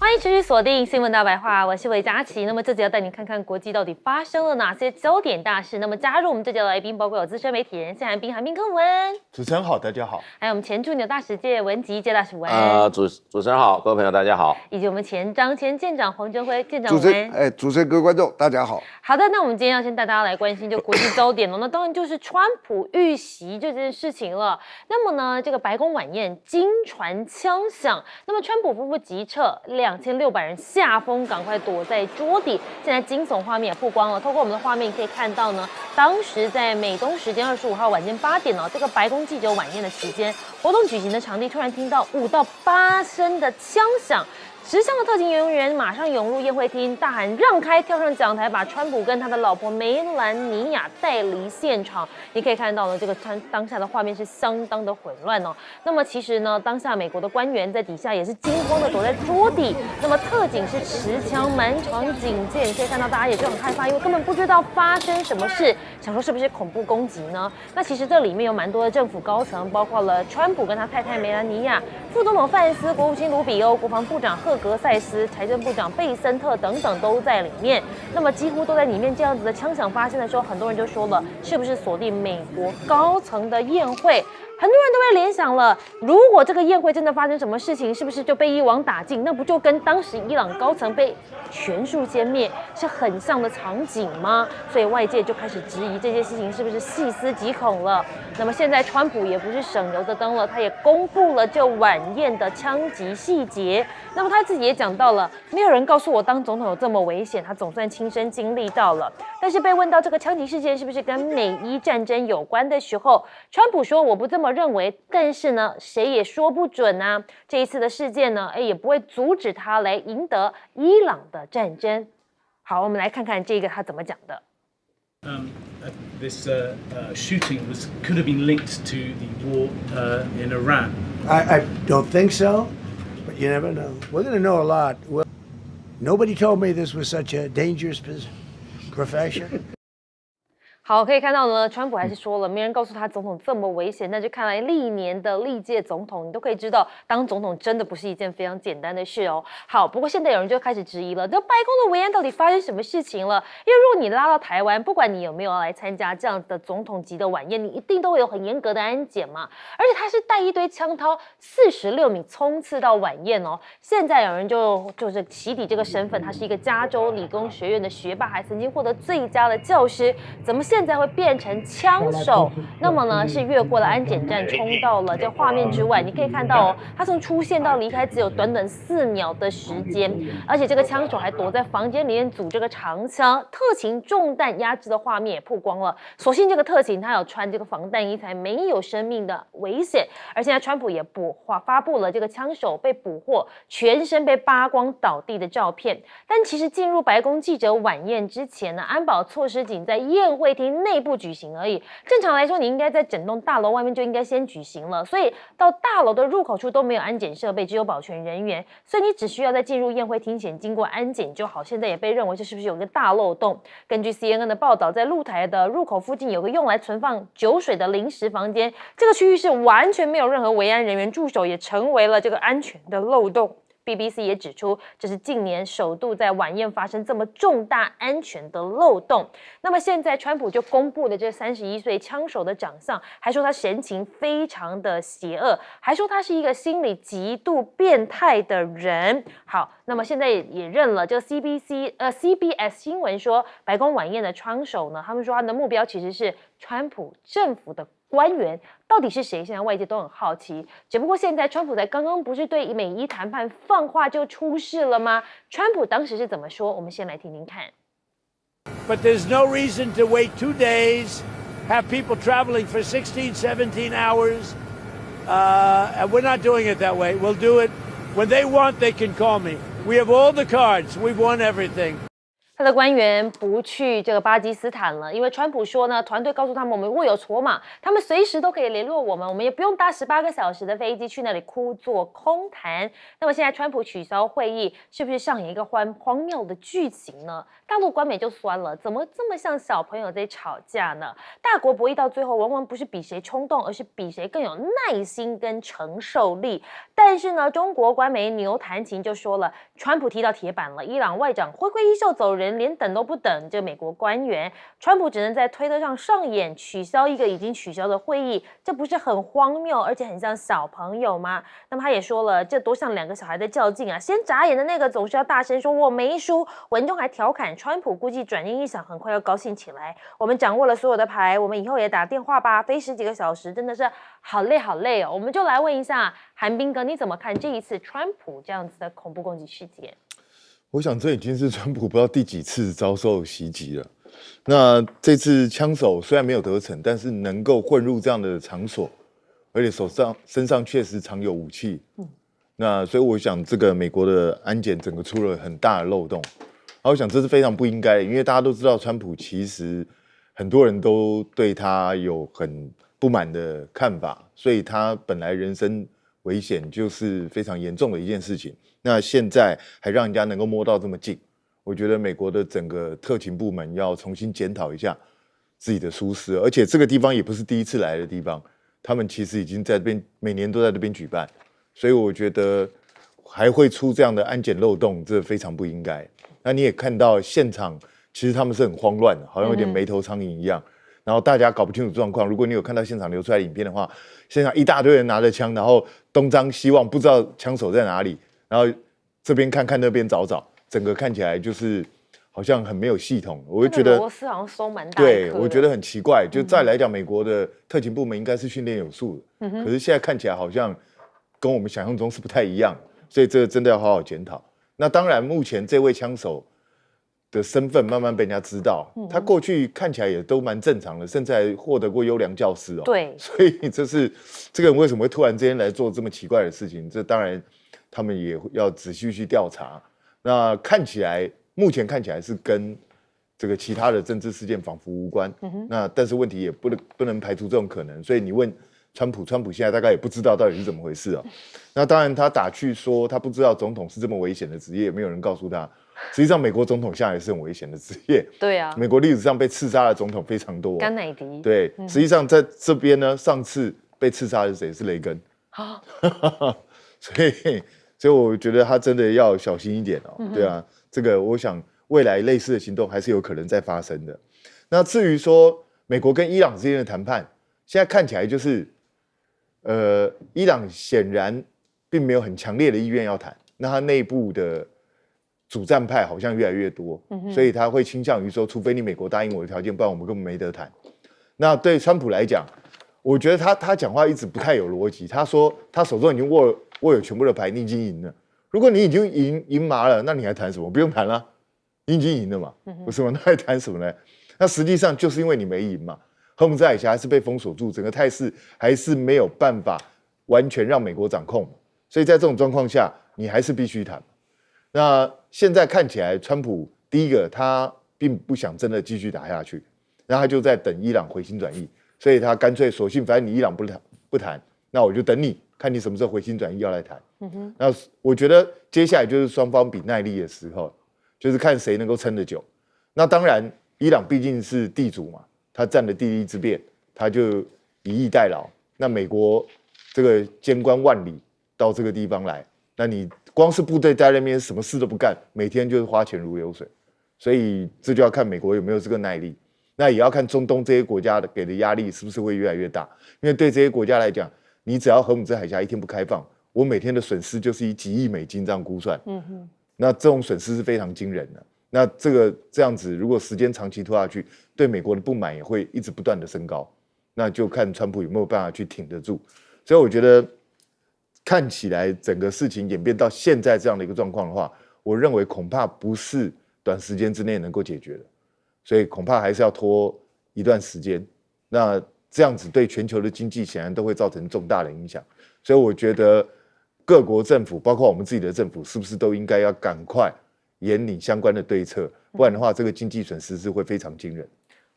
欢迎持续锁定新闻大白话，我是韦佳琪。那么这集要带你看看国际到底发生了哪些焦点大事。那么加入我们这集的来宾，包括有资深媒体人谢寒冰、韩冰跟文。主持人好，大家好。还有我们前驻纽大使界文吉界大使文。主持人好，各位朋友大家好。以及我们前舰长黄镇辉舰长文。主持人各位观众大家好。好的，那我们今天要先带大家来关心就国际焦点了。那当然就是川普遇袭这件事情了。那么呢，这个白宫晚宴惊传枪响，那么川普夫妇急撤，2600人下风，赶快躲在桌底。现在惊悚画面也曝光了，透过我们的画面可以看到呢，当时在美东时间25号晚间8点这个白宫记者晚宴的期间，活动举行的场地突然听到5到8声的枪响。10项的特勤人员马上涌入宴会厅，大喊让开，跳上讲台，把川普跟他的老婆梅兰妮亚带离现场。你可以看到呢，这个当下的画面是相当的混乱哦。那么其实呢，当下美国的官员在底下也是惊慌的躲在桌底。那么特警是持枪满场警戒，你可以看到大家也就很害怕，因为根本不知道发生什么事，想说是不是恐怖攻击呢？那其实这里面有蛮多的政府高层，包括了川普跟他太太梅兰妮亚、副总统范斯、国务卿卢比欧、国防部长赫格塞斯、财政部长贝森特等等都在里面，那么几乎都在里面。这样子的枪响发生的时候，很多人就说了，是不是锁定美国高层的宴会？很多人都会联想了，如果这个宴会真的发生什么事情，是不是就被一网打尽？那不就跟当时伊朗高层被全数歼灭是很像的场景吗？所以外界就开始质疑这件事情是不是细思极恐了。那么现在川普也不是省油的灯了，他也公布了这晚宴的枪击细节。那么他自己也讲到了，没有人告诉我当总统有这么危险，他总算亲身经历到了。但是被问到这个枪击事件是不是跟美伊战争有关的时候，川普说我不这么认为，但是呢，谁也说不准啊。这一次的事件呢，也不会阻止他来赢得伊朗的战争。好，我们来看看这个他怎么讲的。This shooting could have been linked to the war in Iran. I don't think so, but you never know. We're going to know a lot. Well, nobody told me this was such a dangerous profession. 好，可以看到呢，川普还是说了，没人告诉他总统这么危险。那就看来历年的历届总统，你都可以知道，当总统真的不是一件非常简单的事哦。好，不过现在有人就开始质疑了，这白宫的维安到底发生什么事情了？因为如果你拉到台湾，不管你有没有来参加这样的总统级的晚宴，你一定都会有很严格的安检嘛。而且他是带一堆枪掏，46米冲刺到晚宴哦。现在有人就是起底这个身份，他是一个加州理工学院的学霸，还曾经获得最佳的教师，怎么现在会变成枪手？那么呢，是越过了安检站，冲到了这画面之外。你可以看到他从出现到离开只有短短4秒的时间，而且这个枪手还躲在房间里面组这个长枪。特勤中弹压制的画面也曝光了。所幸这个特勤他有穿这个防弹衣，才没有生命的危险。而现在川普也发布了这个枪手被捕获，全身被扒光倒地的照片。但其实进入白宫记者晚宴之前呢，安保措施仅在宴会厅内部举行而已。正常来说，你应该在整栋大楼外面就应该先举行了，所以到大楼的入口处都没有安检设备，只有保全人员，所以你只需要在进入宴会厅前经过安检就好。现在也被认为这是不是有个大漏洞？根据 CNN 的报道，在露台的入口附近有个用来存放酒水的临时房间，这个区域是完全没有任何维安人员驻守，也成为了这个安全的漏洞。BBC 也指出，这是近年首度在晚宴发生这么重大安全的漏洞。那么现在，川普就公布了这31岁枪手的长相，还说他神情非常的邪恶，还说他是一个心理极度变态的人。好，那么现在也认了，这个 CBS 新闻说，白宫晚宴的枪手呢，他们说他的目标其实是川普政府的官员。到底是谁？现在外界都很好奇。只不过现在川普才刚刚不是对美伊谈判放话就出事了吗？川普当时是怎么说？我们先来听听看。But there's no reason to wait 2 days, have people traveling for 16, 17 hours, and we're not doing it that way. We'll do it when they want. They can call me. We have all the cards. We've won everything. 他的官员不去这个巴基斯坦了，因为川普说呢，团队告诉他们，我们握有筹码，他们随时都可以联络我们，我们也不用搭18个小时的飞机去那里枯坐空谈。那么现在川普取消会议，是不是上演一个荒谬的剧情呢？大陆官媒就酸了，怎么这么像小朋友在吵架呢？大国博弈到最后，往往不是比谁冲动，而是比谁更有耐心跟承受力。但是呢，中国官媒牛弹琴就说了，川普踢到铁板了，伊朗外长挥挥衣袖走人，连等都不等这美国官员，川普只能在推特上上演取消一个已经取消的会议，这不是很荒谬，而且很像小朋友吗？那么他也说了，这多像2个小孩在较劲啊！先眨眼的那个总是要大声说我没输，文中还调侃川普，估计转念一想，很快要高兴起来。我们掌握了所有的牌，我们以后也打电话吧，飞10几个小时，真的是好累好累哦。我们就来问一下韩冰哥，你怎么看这一次川普这样子的恐怖攻击事件？我想这已经是川普不知道第几次遭受袭击了。那这次枪手虽然没有得逞，但是能够混入这样的场所，而且身上确实藏有武器。那所以我想，这个美国的安检整个出了很大的漏洞。然后我想这是非常不应该的，因为大家都知道，川普其实很多人都对他有很不满的看法，所以他本来人身危险就是非常严重的一件事情。那现在还让人家能够摸到这么近，我觉得美国的整个特勤部门要重新检讨一下自己的疏失，而且这个地方也不是第一次来的地方，他们其实已经在这边每年都在这边举办，所以我觉得还会出这样的安检漏洞，这非常不应该。那你也看到现场，其实他们是很慌乱的，好像有点没头苍蝇一样，然后大家搞不清楚状况。如果你有看到现场流出来的影片的话，现场一大堆人拿着枪，然后东张西望，不知道枪手在哪里，然后这边看看那边找找，整个看起来就是好像很没有系统。我就觉得螺丝好像松蛮大一颗的。对，我觉得很奇怪。就再来讲，美国的特勤部门应该是训练有素的，可是现在看起来好像跟我们想象中是不太一样，所以这个真的要好好检讨。那当然，目前这位枪手的身份慢慢被人家知道，他过去看起来也都蛮正常的，甚至还获得过优良教师哦。对，所以这个人为什么会突然之间来做这么奇怪的事情？这当然他们也要仔细去调查。那目前看起来是跟这个其他的政治事件仿佛无关。那但是问题也不能排除这种可能，所以你问川普现在大概也不知道到底是怎么回事啊。那当然他打趣说他不知道总统是这么危险的职业，没有人告诉他。实际上美国总统现在也是很危险的职业。对啊，美国历史上被刺杀的总统非常多。甘乃迪。对，实际上在这边呢，上次被刺杀的是谁？是雷根。所以我觉得他真的要小心一点哦。对啊，这个我想未来类似的行动还是有可能再发生的。那至于说美国跟伊朗之间的谈判，现在看起来就是伊朗显然并没有很强烈的意愿要谈，那他内部的主战派好像越来越多，所以他会倾向于说，除非你美国答应我的条件，不然我们根本没得谈。那对川普来讲，我觉得他讲话一直不太有逻辑。他说他手中已经握有全部的牌，你已经赢了。如果你已经赢麻了，那你还谈什么？不用谈了，你已经赢了嘛，不是吗？那还谈什么呢？那实际上就是因为你没赢嘛。荷姆兹海峡还是被封锁住，整个态势还是没有办法完全让美国掌控，所以在这种状况下，你还是必须谈。那现在看起来，川普第一个他并不想真的继续打下去，然后他就在等伊朗回心转意，所以他干脆索性反正你伊朗不谈，那我就等你看你什么时候回心转意要来谈。那我觉得接下来就是双方比耐力的时候，就是看谁能够撑得久。那当然，伊朗毕竟是地主嘛。他占了地利之便，他就以逸待劳。那美国这个监关万里到这个地方来，那你光是部队在那边什么事都不干，每天就是花钱如流水，所以这就要看美国有没有这个耐力。那也要看中东这些国家给的压力是不是会越来越大。因为对这些国家来讲，你只要荷姆兹海峡一天不开放，我每天的损失就是以几亿美金这样估算。那这种损失是非常惊人的。那这样子，如果时间长期拖下去，对美国的不满也会一直不断的升高。那就看川普有没有办法去挺得住。所以我觉得看起来整个事情演变到现在这样的一个状况的话，我认为恐怕不是短时间之内能够解决的，所以恐怕还是要拖一段时间。那这样子对全球的经济显然都会造成重大的影响。所以我觉得各国政府，包括我们自己的政府，是不是都应该要赶快严领相关的对策，不然的话，这个经济损失是会非常惊人。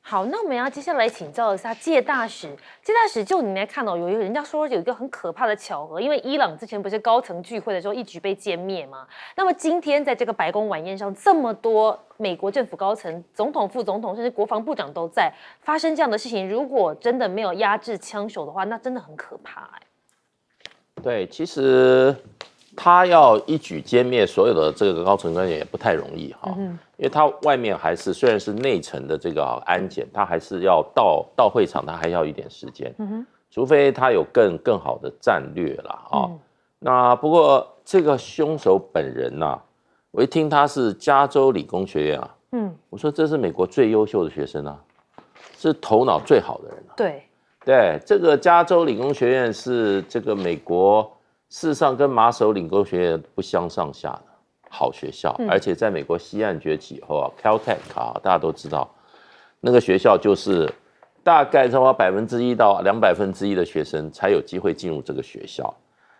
好，那我们要接下来请教一下介大使。介大使，就你来看有人家说有一个很可怕的巧合，因为伊朗之前不是高层聚会的时候一举被歼灭吗？那么今天在这个白宫晚宴上，这么多美国政府高层、总统、副总统，甚至国防部长都在，发生这样的事情，如果真的没有压制枪手的话，那真的很可怕对，其实他要一举歼灭所有的这个高层官员也不太容易哈，因为他外面还是虽然是内层的这个安检，他还是要到会场，他还要一点时间，除非他有更好的战略啦啊。那不过这个凶手本人呐，我一听他是加州理工学院啊，我说这是美国最优秀的学生啊，是头脑最好的人啊。对，这个加州理工学院是这个美国事实上跟麻省理工学院不相上下的好学校，而且在美国西岸崛起以后啊 ，Caltech 啊，大家都知道，那个学校就是大概差不多1%到200%的学生才有机会进入这个学校。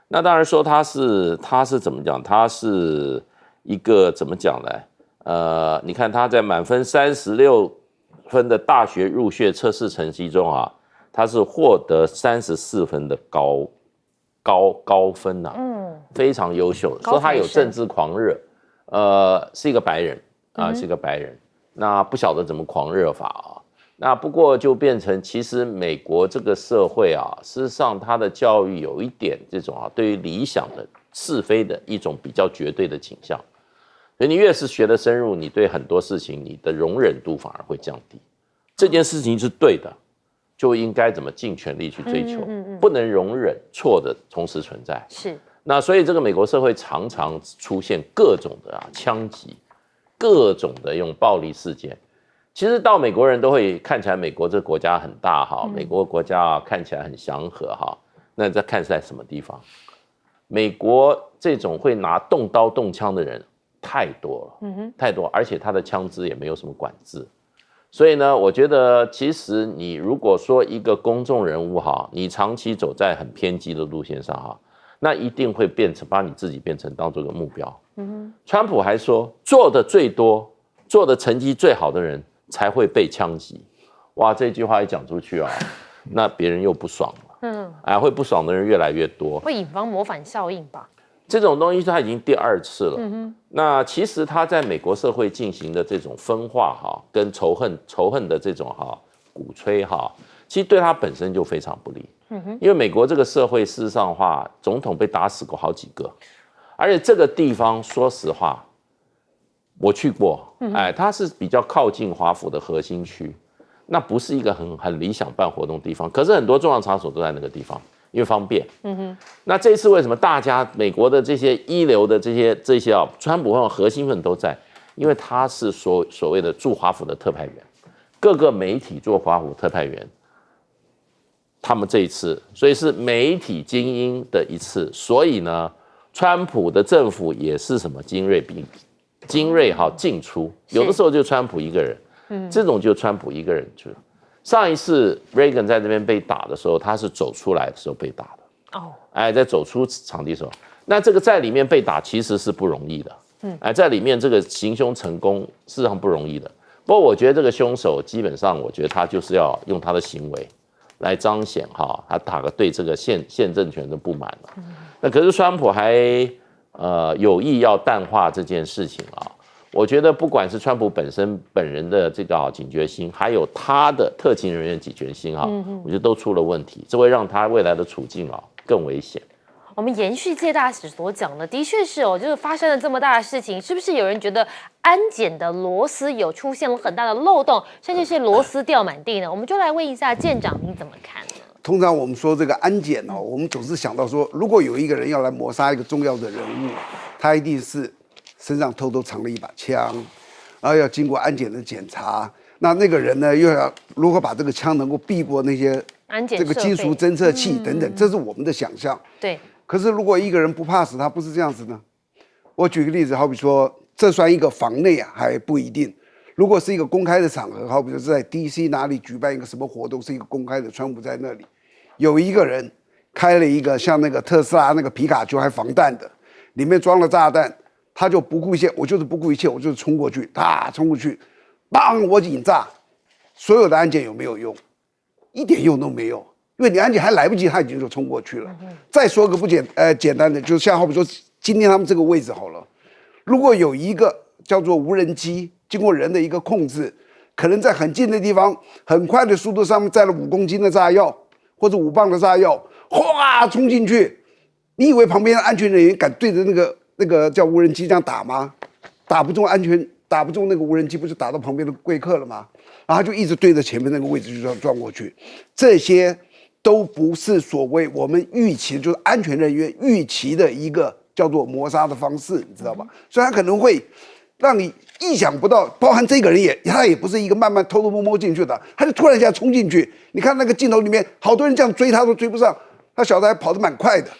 那当然说他是怎么讲？他是一个怎么讲呢？你看他在满分36分的大学入学测试成绩中啊，他是获得34分的高分呐，非常优秀的。说他有政治狂热，是一个白人啊，是一个白人。那不晓得怎么狂热法啊。那不过就变成，其实美国这个社会啊，事实上他的教育有一点这种对于理想的是非的一种比较绝对的倾向。所以你越是学得深入，你对很多事情你的容忍度反而会降低。这件事情是对的，就应该怎么尽全力去追求，不能容忍错的同时存在。是。那所以这个美国社会常常出现各种的枪击，各种的用暴力事件。其实到美国人都会看起来美国这个国家很大哈，美国国家看起来很祥和哈。那这看是在什么地方？美国这种会拿动刀动枪的人太多了，太多，而且他的枪支也没有什么管制。所以呢，我觉得其实你如果说一个公众人物哈，你长期走在很偏激的路线上哈，那一定会把你自己变成当做个目标。川普还说，做的最多、做的成绩最好的人才会被枪击。哇，这句话一讲出去啊，那别人又不爽了。会不爽的人越来越多，会引发模反效应吧？这种东西他已经第2次了。那其实他在美国社会进行的这种分化哈，跟仇恨的这种鼓吹哈，其实对他本身就非常不利。因为美国这个社会事实上的话，总统被打死过好几个，而且这个地方说实话，我去过，它是比较靠近华府的核心区，那不是一个很理想办活动的地方。可是很多重要场所都在那个地方。因为方便，那这次为什么大家美国的这些一流的这些川普和核心分都在？因为他是所谓的驻华府的特派员，各个媒体做华府特派员，他们这一次，所以是媒体精英的一次，所以呢，川普的政府也是什么精锐进出，有的时候就川普一个人，这种就川普一个人去了。上一次 Reagan 在这边被打的时候，他是走出来的时候被打的。在走出场地的时候，那这个在里面被打其实是不容易的。在里面这个行凶成功事实上不容易的。不过我觉得这个凶手基本上，我觉得他就是要用他的行为来彰显他对这个现政权的不满了。那可是川普还有意要淡化这件事情啊。我觉得不管是川普本人的这个警觉心，还有他的特勤人员警觉心我觉得都出了问题，这会让他未来的处境更危险。我们延续介大使所讲的，的确是就是发生了这么大的事情，是不是有人觉得安检的螺丝有出现了很大的漏洞，甚至是螺丝掉满地呢？我们就来问一下舰长，您怎么看呢？通常我们说这个安检我们总是想到说，如果有一个人要来抹杀一个重要的人物，他一定是身上偷偷藏了一把枪，然后要经过安检的检查。那个人呢，又要如何把这个枪能够避过那些安检这个金属侦测器等等，这是我们的想象。对。可是如果一个人不怕死，他不是这样子呢？我举个例子，好比说，这算一个房内还不一定。如果是一个公开的场合，好比说是在 DC 哪里举办一个什么活动，是一个公开的，川普在那里，有一个人开了一个像那个特斯拉那个皮卡丘还防弹的，里面装了炸弹。他就不顾一切，我就是不顾一切，我就是冲过去，冲过去，砰，我引炸，所有的安检有没有用？一点用都没有，因为你安检还来不及，他已经就冲过去了。再说个简单的，就是像好比说今天他们这个位置好了，如果有一个叫做无人机，经过人的一个控制，可能在很近的地方，很快的速度上面载了5公斤的炸药或者5磅的炸药，哗冲进去，你以为旁边的安全人员敢对着那个叫无人机这样打吗？打不中打不中那个无人机，不是打到旁边的贵客了吗？然后就一直对着前面那个位置就这样撞过去，这些都不是所谓我们预期，就是安全人员预期的一个叫做谋杀的方式，你知道吧？所以他可能会让你意想不到，包含这个人他也不是一个慢慢偷偷摸摸进去的，他就突然一下冲进去。你看那个镜头里面，好多人这样追他都追不上，他小子还跑得蛮快的。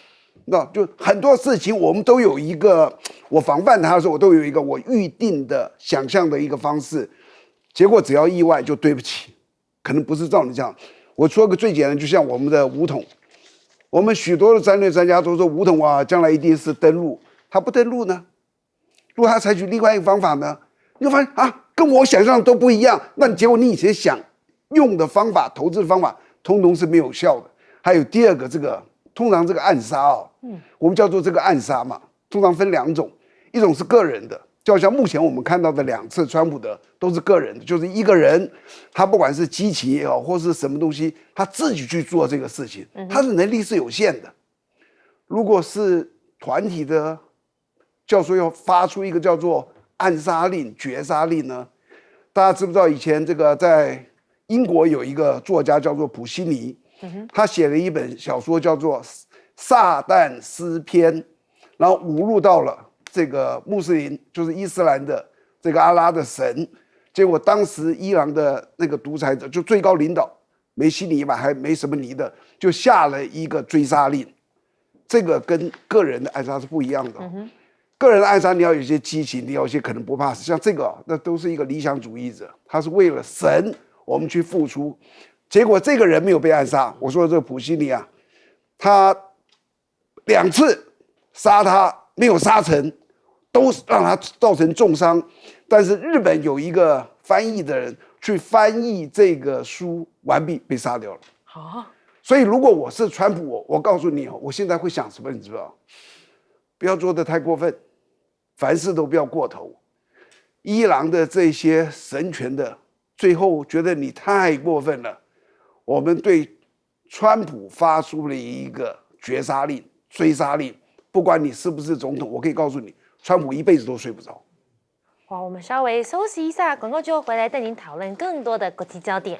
那就很多事情我们都有一个，我防范他的时候，我都有一个我预定的想象的一个方式，结果只要意外就对不起，可能不是照你这样。我说个最简单，就像我们的武统，我们许多的战略专家都说武统啊，将来一定是登陆，他不登陆呢？如果他采取另外一个方法呢，你会发现啊，跟我想象的都不一样，那结果你以前想用的方法、投资的方法，通通是没有效的。还有第二个，通常这个暗杀我们叫做这个暗杀嘛，通常分2种，一种是个人的，就好像目前我们看到的2次川普的都是个人的，就是一个人，他不管是机器也好，或是什么东西，他自己去做这个事情，他的能力是有限的。如果是团体的，教授要发出一个叫做暗杀令、绝杀令呢？大家知不知道以前这个在英国有一个作家叫做普希尼，他写了一本小说叫做《撒旦诗篇》，然后侮辱到了这个穆斯林，就是伊斯兰的这个阿拉的神。结果当时伊朗的那个独裁者，就最高领导梅西尼吧，还没什么尼的，就下了一个追杀令。这个跟个人的暗杀是不一样的。个人的暗杀你要有一些激情，你要有一些可能不怕死，像这个那都是一个理想主义者，他是为了神我们去付出。结果这个人没有被暗杀，我说的这个普希尼啊，他2次杀他没有杀成，都让他造成重伤。但是日本有一个翻译的人去翻译这个书完毕，被杀掉了。所以如果我是川普，我告诉你我现在会想什么，你知道？不要做得太过分，凡事都不要过头。伊朗的这些神权的，最后觉得你太过分了，我们对川普发出了一个绝杀令、追杀令，不管你是不是总统，我可以告诉你，川普一辈子都睡不着。好，我们稍微休息一下，广告之后回来带您讨论更多的国际焦点。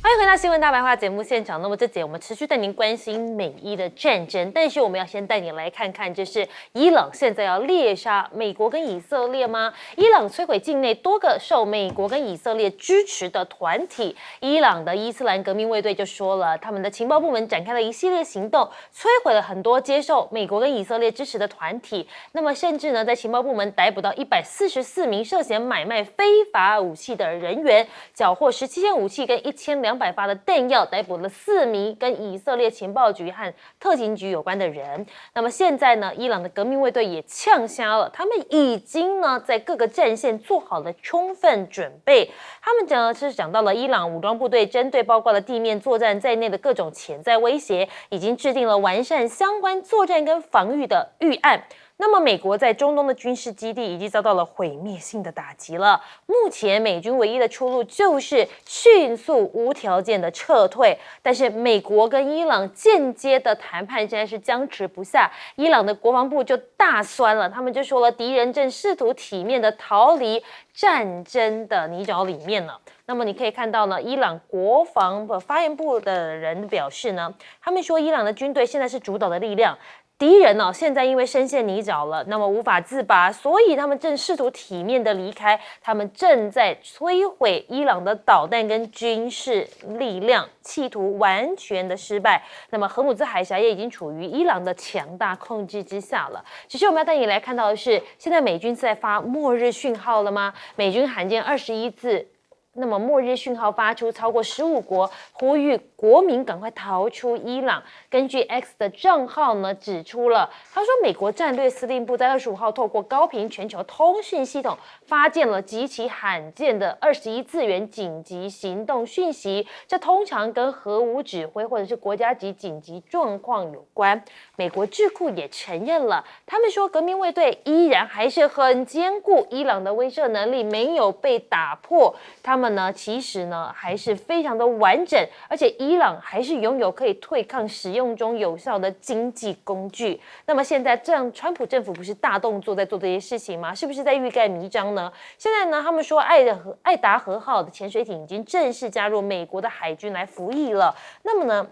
欢迎回到新闻大白话节目现场。那么这节我们持续带您关心美伊的战争，但是我们要先带你来看看，就是伊朗现在要猎杀美国跟以色列吗？伊朗摧毁境内多个受美国跟以色列支持的团体。伊朗的伊斯兰革命卫队就说了，他们的情报部门展开了一系列行动，摧毁了很多接受美国跟以色列支持的团体。那么甚至呢，在情报部门逮捕到144名涉嫌买卖非法武器的人员，缴获17件武器跟1200发的弹药，逮捕了4名跟以色列情报局和特勤局有关的人。那么现在呢，伊朗的革命卫队也呛瞎了，他们已经呢在各个战线做好了充分准备。他们讲到了伊朗武装部队针对包括了地面作战在内的各种潜在威胁，已经制定了完善相关作战跟防御的预案。那么美国在中东的军事基地已经遭到了毁灭性的打击了。目前美军唯一的出路就是迅速无条件的撤退，但是美国跟伊朗间接的谈判现在是僵持不下。伊朗的国防部就大酸了，他们就说了，敌人正试图体面的逃离战争的泥沼里面了。那么你可以看到呢，伊朗国防发言部的人表示呢，他们说伊朗的军队现在是主导的力量。敌人现在因为深陷泥沼了，那么无法自拔，所以他们正试图体面的离开，他们正在摧毁伊朗的导弹跟军事力量，企图完全的失败。那么荷姆兹海峡也已经处于伊朗的强大控制之下了。其实我们要带你来看到的是，现在美军是在发末日讯号了吗？美军罕见21次。那么末日讯号发出，超过15国呼吁国民赶快逃出伊朗。根据 X 的账号呢指出了，他说美国战略司令部在25号透过高频全球通讯系统发现了极其罕见的21次元紧急行动讯息，这通常跟核武指挥或者是国家级紧急状况有关。美国智库也承认了，他们说革命卫队依然还是很坚固，伊朗的威慑能力没有被打破，他们其实还是非常的完整，而且伊朗还是拥有可以对抗使用中有效的经济工具。那么现在这样，川普政府不是大动作在做这些事情吗？是不是在欲盖弥彰呢？现在他们说爱达荷号的潜水艇已经正式加入美国的海军来服役了。那么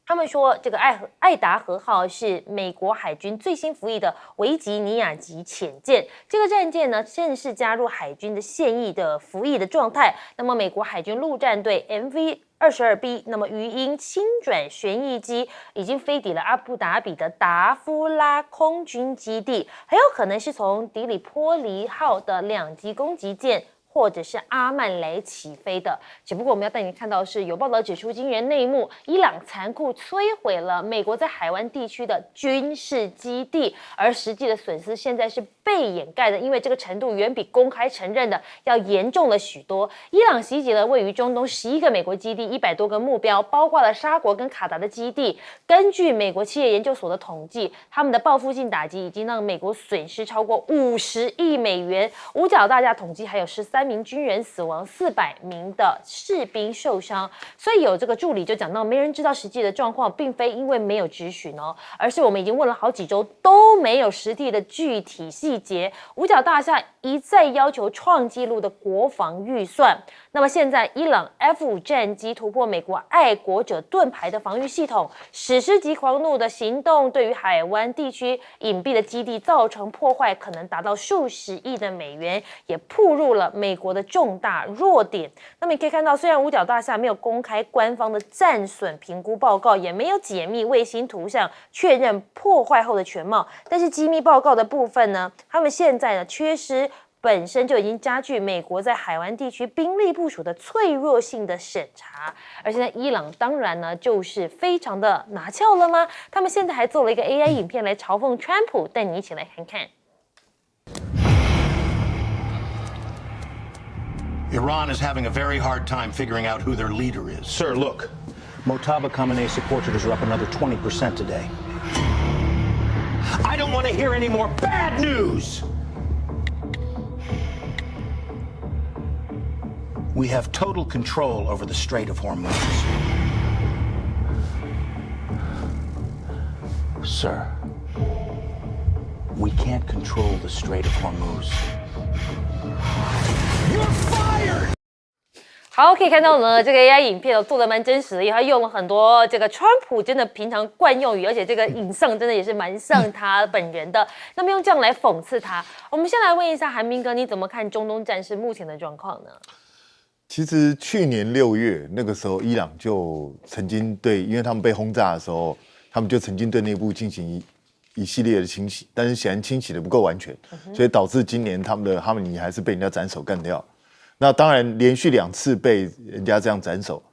他们说，这个爱达荷号是美国海军最新服役的维吉尼亚级潜舰。这个战舰正式加入海军的现役的服役的状态。那么，美国海军陆战队 MV-22B， 那么鱼鹰轻转旋翼机已经飞抵了阿布达比的达夫拉空军基地，很有可能是从迪里波利号的2级攻击舰，或者是阿曼雷起飞的。只不过我们要带你看到的是，有报道指出惊人内幕，伊朗残酷摧毁了美国在海湾地区的军事基地，而实际的损失现在是被掩盖的，因为这个程度远比公开承认的要严重了许多。伊朗袭击了位于中东11个美国基地，100多个目标，包括了沙国跟卡达的基地。根据美国企业研究所的统计，他们的报复性打击已经让美国损失超过50亿美元。五角大厦统计还有13名军人死亡，400名的士兵受伤。所以有这个助理就讲到，没人知道实际的状况，并非因为没有质询而是我们已经问了好几周都没有实地的具体细节。五角大厦一再要求创纪录的国防预算。那么现在伊朗 F-5战机突破美国爱国者盾牌的防御系统，史诗级狂怒的行动对于海湾地区隐蔽的基地造成破坏，可能达到数十亿的美元，也暴露了美国的重大弱点。那么你可以看到，虽然五角大厦没有公开官方的战损评估报告，也没有解密卫星图像确认破坏后的全貌，但是机密报告的部分他们现在缺失本身就已经加剧美国在海湾地区兵力部署的脆弱性的审查。而现在伊朗当然就是非常的拿翘了吗？他们现在还做了一个 AI 影片来嘲讽川普，带你一起来看看。Iran is having a very hard time figuring out who their leader is. Sir, look. Mojtaba Khamenei supporters are up another 20% today. I don't want to hear any more bad news! We have total control over the Strait of Hormuz. Sir, we can't control the Strait of Hormuz. You're fired! 好，可以看到这个 AI 影片做的蛮真实的，因为他用了很多这个川普真的平常惯用语，而且这个影像真的也是蛮像他本人的。那么用这样来讽刺他，我们先来问一下韩冰哥，你怎么看中东战事目前的状况呢？其实去年6月那个时候，伊朗就曾经因为他们被轰炸的时候，他们就曾经对内部进行一系列的清洗，但是显然清洗的不够完全，所以导致今年他们的哈梅尼还是被人家斩首干掉。那当然，连续2次被人家这样斩首，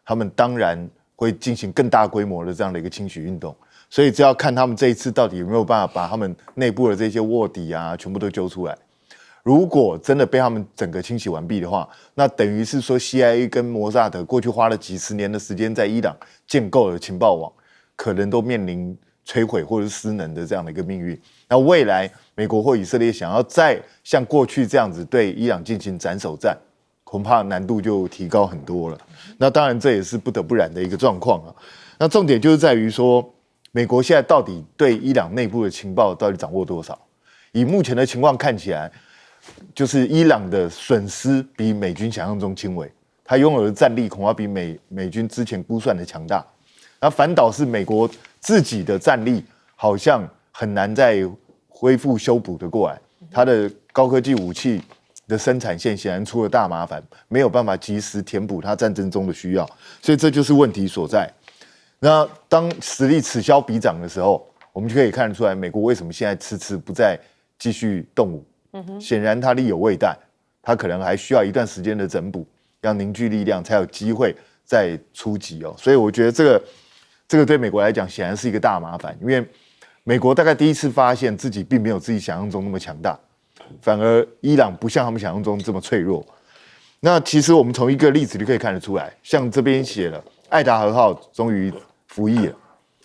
他们当然会进行更大规模的这样的一个清洗运动。所以只要看他们这一次到底有没有办法把他们内部的这些卧底啊，全部都揪出来。如果真的被他们整个清洗完毕的话，那等于是说 CIA 跟摩萨德过去花了几十年的时间在伊朗建构了情报网，可能都面临摧毁或者是失能的这样的一个命运。那未来美国或以色列想要再像过去这样子对伊朗进行斩首战，恐怕难度就提高很多了。那当然这也是不得不然的一个状况啊。那重点就是在于说，美国现在到底对伊朗内部的情报到底掌握多少？以目前的情况看起来，就是伊朗的损失比美军想象中轻微，他拥有的战力恐怕比美军之前估算的强大。那反倒是美国自己的战力好像很难再恢复修补的过来，它的高科技武器的生产线显然出了大麻烦，没有办法及时填补它战争中的需要，所以这就是问题所在。那当实力此消彼长的时候，我们就可以看得出来，美国为什么现在迟迟不再继续动武。显然它力有未逮，它可能还需要一段时间的整补，要凝聚力量才有机会再出击哦。所以我觉得这个对美国来讲显然是一个大麻烦，因为美国大概第一次发现自己并没有自己想象中那么强大，反而伊朗不像他们想象中这么脆弱。那其实我们从一个例子就可以看得出来，像这边写了爱达荷号终于服役了，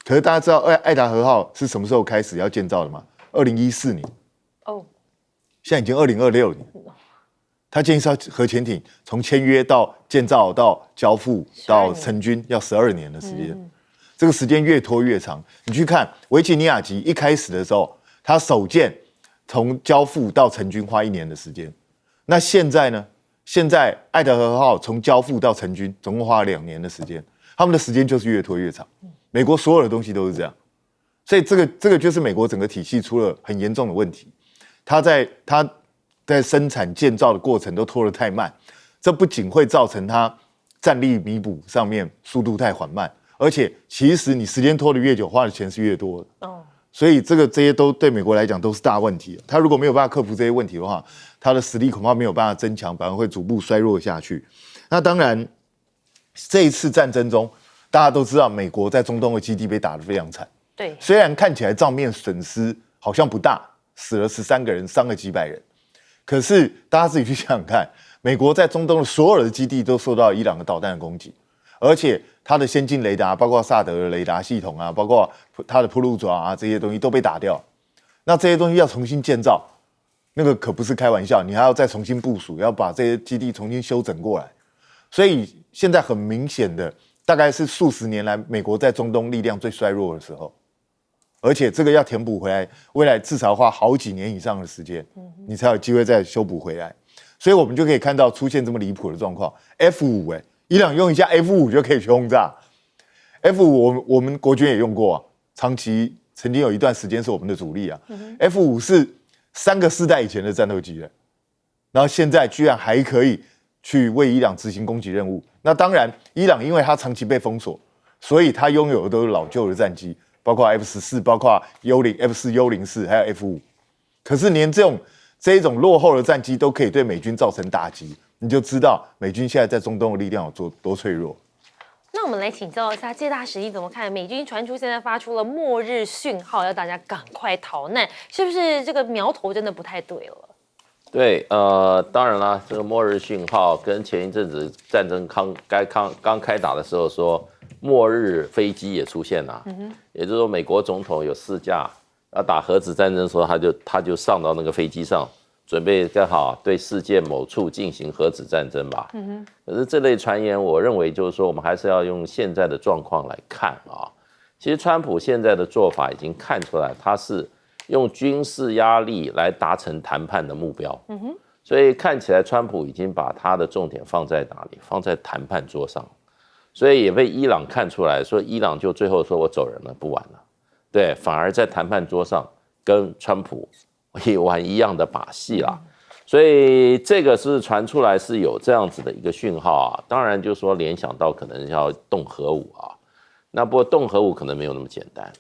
可是大家知道爱达荷号是什么时候开始要建造的吗？2014年。哦，现在已经2026年。它建一艘核潜艇，从签约到建造到交付到成军要12年的时间。这个时间越拖越长。你去看维吉尼亚级一开始的时候，它首舰从交付到成军花1年的时间。那现在呢？现在爱达荷号从交付到成军总共花了2年的时间，他们的时间就是越拖越长。美国所有的东西都是这样，所以这个就是美国整个体系出了很严重的问题。它在生产建造的过程都拖得太慢，这不仅会造成它战力弥补上面速度太缓慢，而且其实你时间拖得越久，花的钱是越多的。哦，所以这些都对美国来讲都是大问题。他如果没有办法克服这些问题的话，他的实力恐怕没有办法增强，反而会逐步衰弱下去。那当然，这一次战争中，大家都知道美国在中东的基地被打得非常惨。对，虽然看起来账面损失好像不大，死了13个人，伤了几百人，可是大家自己去想想看，美国在中东的所有的基地都受到伊朗的导弹的攻击，而且它的先进雷达，包括萨德的雷达系统啊，包括它的铺路爪啊，这些东西都被打掉。那这些东西要重新建造，那个可不是开玩笑，你还要再重新部署，要把这些基地重新修整过来。所以现在很明显的，大概是数十年来美国在中东力量最衰弱的时候，而且这个要填补回来，未来至少花好几年以上的时间，你才有机会再修补回来。所以我们就可以看到出现这么离谱的状况。F5，伊朗用一下 F5就可以去轰炸。F5我们国军也用过啊，长期曾经有一段时间是我们的主力啊。F5是3个世代以前的战斗机了，然后现在居然还可以去为伊朗执行攻击任务。那当然，伊朗因为它长期被封锁，所以它拥有的都是老旧的战机，包括 F14，包括F4、U04，还有 F5。可是连这一种落后的战机都可以对美军造成打击，你就知道美军现在在中东的力量有多脆弱。那我们来请教一下介大使，你怎么看？美军传出现在发出了末日讯号，要大家赶快逃难，是不是这个苗头真的不太对了？对，当然啦，这个末日讯号跟前一阵子战争刚开打的时候说末日飞机也出现了，也就是说美国总统有4架要打核子战争的时候，他就上到那个飞机上，准备刚好对世界某处进行核子战争吧。可是这类传言，我认为就是说我们还是要用现在的状况来看啊。其实川普现在的做法已经看出来，他是用军事压力来达成谈判的目标，所以看起来川普已经把他的重点放在哪里？放在谈判桌上，所以也被伊朗看出来，说伊朗就最后说我走人了，不玩了，对，反而在谈判桌上跟川普玩一样的把戏啦，所以这个是传出来是有这样子的一个讯号啊，当然就是说联想到可能要动核武啊，那不过动核武可能没有那么简单。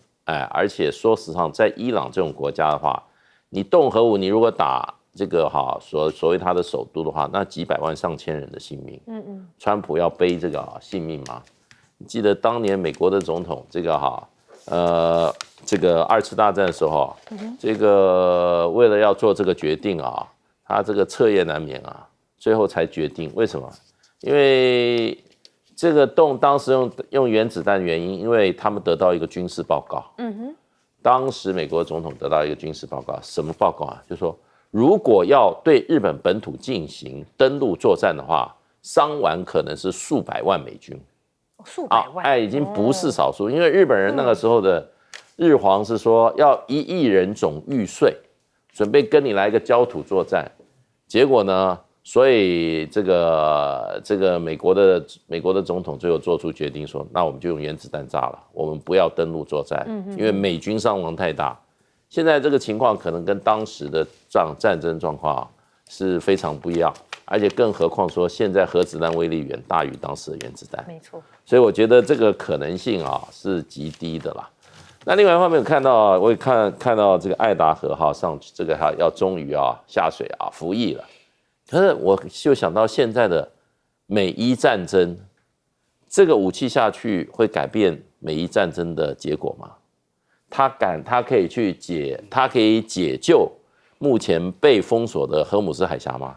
而且说实上，在伊朗这种国家的话，你动核武，你如果打这个所谓他的首都的话，那几百万上千人的性命，川普要背这个性命吗？你记得当年美国的总统这个2次大战的时候，这个为了要做这个决定啊，他这个彻夜难眠啊，最后才决定。为什么？因为这个当时用原子弹的原因，因为他们得到一个军事报告。当时美国总统得到一个军事报告，什么报告啊？就是说，如果要对日本本土进行登陆作战的话，伤亡可能是数百万美军。数百万，已经不是少数，因为日本人那个时候的日皇是说要1亿人种玉碎，准备跟你来一个焦土作战，结果呢？所以这个美国的总统最后做出决定说，那我们就用原子弹炸了，我们不要登陆作战，因为美军伤亡太大。现在这个情况可能跟当时的战争状况是非常不一样，而且更何况说现在核子弹威力远大于当时的原子弹，没错。所以我觉得这个可能性啊是极低的啦。那另外一方面看到，我也看到这个爱达荷号上这个要终于下水服役了，可是我就想到现在的美伊战争，这个武器下去会改变美伊战争的结果吗？它可以解救目前被封锁的荷姆斯海峡吗？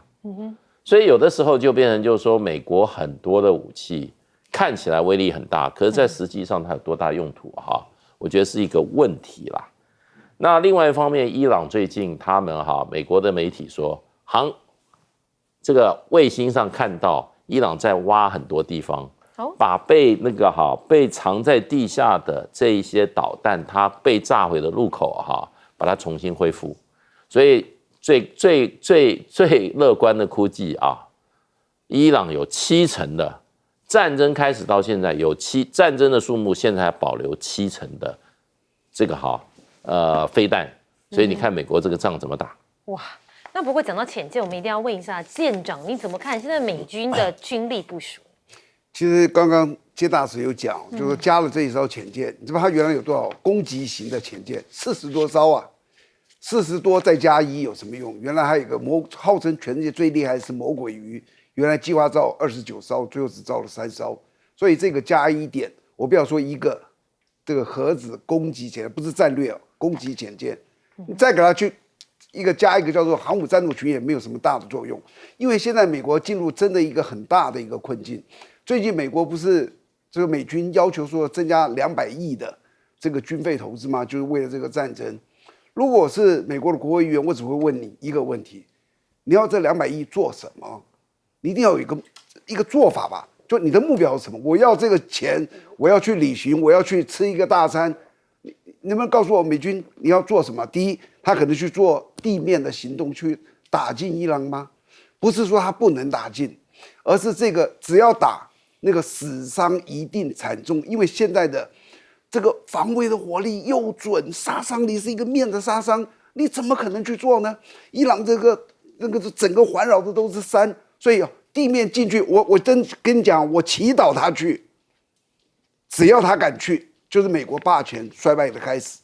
所以有的时候就变成就是说，美国很多的武器看起来威力很大，可是在实际上它有多大用途我觉得是一个问题啦。那另外一方面，伊朗最近他们美国的媒体说，这个卫星上看到伊朗在挖很多地方，把被藏在地下的这一些导弹，它被炸毁的路口把它重新恢复。所以最乐观的估计伊朗有70%的战争开始到现在战争的数目现在还保留70%的这个飞弹，所以你看美国这个仗怎么打？哇，那不过讲到潜舰，我们一定要问一下舰长，你怎么看现在美军的军力部署？其实刚刚接大使有讲，就是加了这一艘潜舰，你知道它原来有多少攻击型的潜舰？40多艘啊，40多再加1有什么用？原来还有一个号称全世界最厉害的是魔鬼鱼，原来计划造29艘，最后只造了3艘，所以这个加1点，我不要说一个这个核子攻击潜舰，不是战略攻击潜舰，你再给它去加一个叫做航母战斗群也没有什么大的作用，因为现在美国进入真的一个很大的一个困境。最近美国不是这个美军要求说增加200亿的这个军费投资吗？就是为了这个战争。如果是美国的国会议员，我只会问你一个问题：你要这200亿做什么？你一定要有一个做法吧？就你的目标是什么？我要这个钱，我要去旅行，我要去吃一个大餐。你能不能告诉我，美军你要做什么？第一，他可能去做地面的行动，去打进伊朗吗？不是说他不能打进，而是这个只要打，那个死伤一定惨重，因为现在的这个防卫的火力又准，杀伤力是一个面的杀伤，你怎么可能去做呢？伊朗那个整个环绕的都是山，所以地面进去，我真跟你讲，我祈祷他去，只要他敢去，就是美国霸权衰败的开始。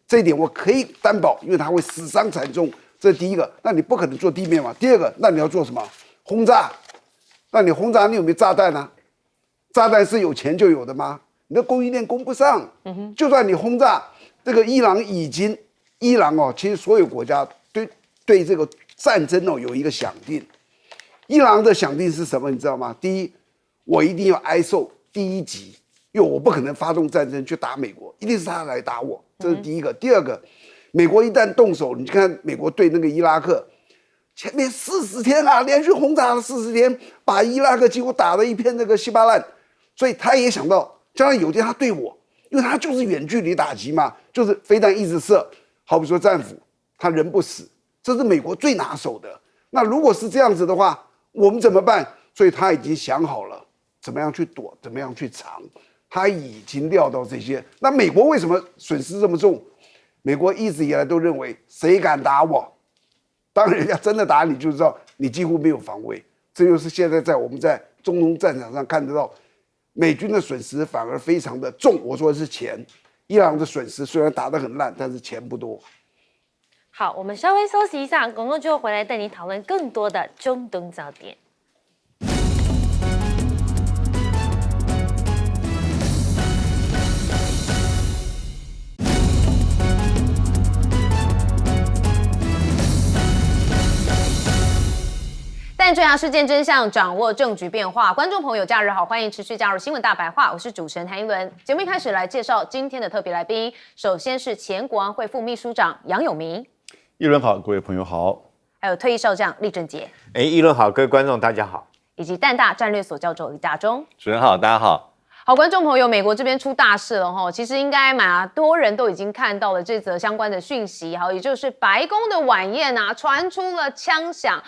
这一点我可以担保，因为他会死伤惨重，这是第一个。那你不可能做地面嘛？第二个，那你要做什么？轰炸。那你轰炸，你有没有炸弹啊？炸弹是有钱就有的吗？你的供应链供不上。就算你轰炸，这个伊朗其实所有国家对这个战争有一个想定。伊朗的想定是什么？你知道吗？第一，我一定要挨受第一击，因为我不可能发动战争去打美国，一定是他来打我，这是第一个。第二个，美国一旦动手，你看美国对那个伊拉克，前面40天连续轰炸了40天，把伊拉克几乎打得一片那个稀巴烂，所以他也想到将来有一天他对我，因为他就是远距离打击嘛，就是飞弹一直射，好比说战斧，他人不死，这是美国最拿手的。那如果是这样子的话，我们怎么办？所以他已经想好了怎么样去躲，怎么样去藏，他已经料到这些。那美国为什么损失这么重？美国一直以来都认为，谁敢打我，当人家真的打你，就知道你几乎没有防卫。这就是现在我们在中东战场上看得到，美军的损失反而非常的重。我说的是钱，伊朗的损失虽然打得很烂，但是钱不多。好，我们稍微休息一下，广告之后回来带你讨论更多的中东焦点。但追查事件真相，掌握政局变化。观众朋友，假日好，欢迎持续加入新闻大白话，我是主持人谭一伦。节目一开始来介绍今天的特别来宾，首先是前国安会副秘书长杨永明。一伦好，各位朋友好。还有退役少将厉正杰。一伦好，各位观众大家好。以及淡大战略所教授李大中。主持人好，大家好。好，观众朋友，美国这边出大事了哈，其实应该蛮多人都已经看到了这则相关的讯息哈，也就是白宫的晚宴传出了枪响。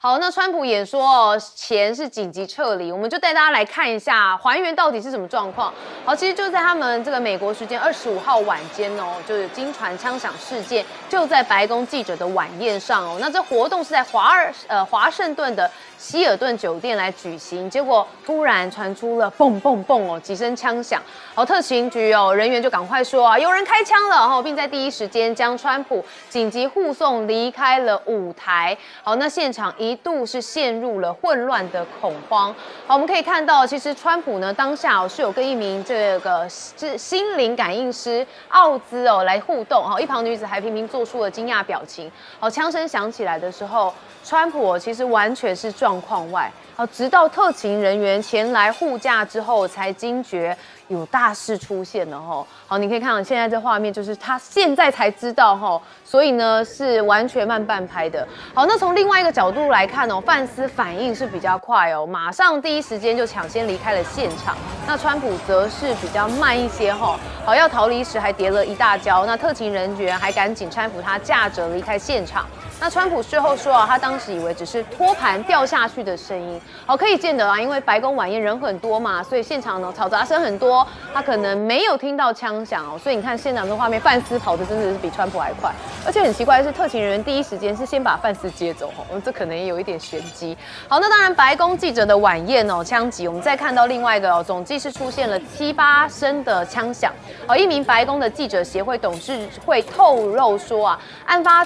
好，那川普也说钱是紧急撤离，我们就带大家来看一下还原到底是什么状况。好，其实就在他们这个美国时间25号晚间哦，就是经传枪响事件就在白宫记者的晚宴上哦。那这活动是在华盛顿的希尔顿酒店来举行，结果突然传出了蹦蹦蹦哦几声枪响。好，特勤局哦人员就赶快说啊，有人开枪了哈，并在第一时间将川普紧急护送离开了舞台。好，那现场一度是陷入了混乱的恐慌。好，我们可以看到，其实川普呢当下是有跟一名这个心灵感应师奥兹哦来互动。好，一旁女子还频频做出了惊讶表情。好，枪声响起来的时候，川普其实完全是状况外。好，直到特勤人员前来护驾之后，才惊觉有大事出现了吼。好，你可以看到现在这画面，就是他现在才知道吼，所以呢是完全慢半拍的。好，那从另外一个角度来看哦，范斯反应是比较快哦，马上第一时间就抢先离开了现场。那川普则是比较慢一些吼。好，要逃离时还跌了一大跤，那特勤人员还赶紧搀扶他驾着离开现场。那川普事后说啊，他当时以为只是托盘掉下去的声音。好，可以见得啊，因为白宫晚宴人很多嘛，所以现场呢嘈杂声很多，他可能没有听到枪响哦。所以你看现场的画面，范斯跑的真的是比川普还快，而且很奇怪的是，特勤人员第一时间是先把范斯接走哦，这可能也有一点玄机。好，那当然白宫记者的晚宴哦，枪击，我们再看到另外一个哦，总计是出现了7、8声的枪响。好，一名白宫的记者协会董事会透露说啊，案发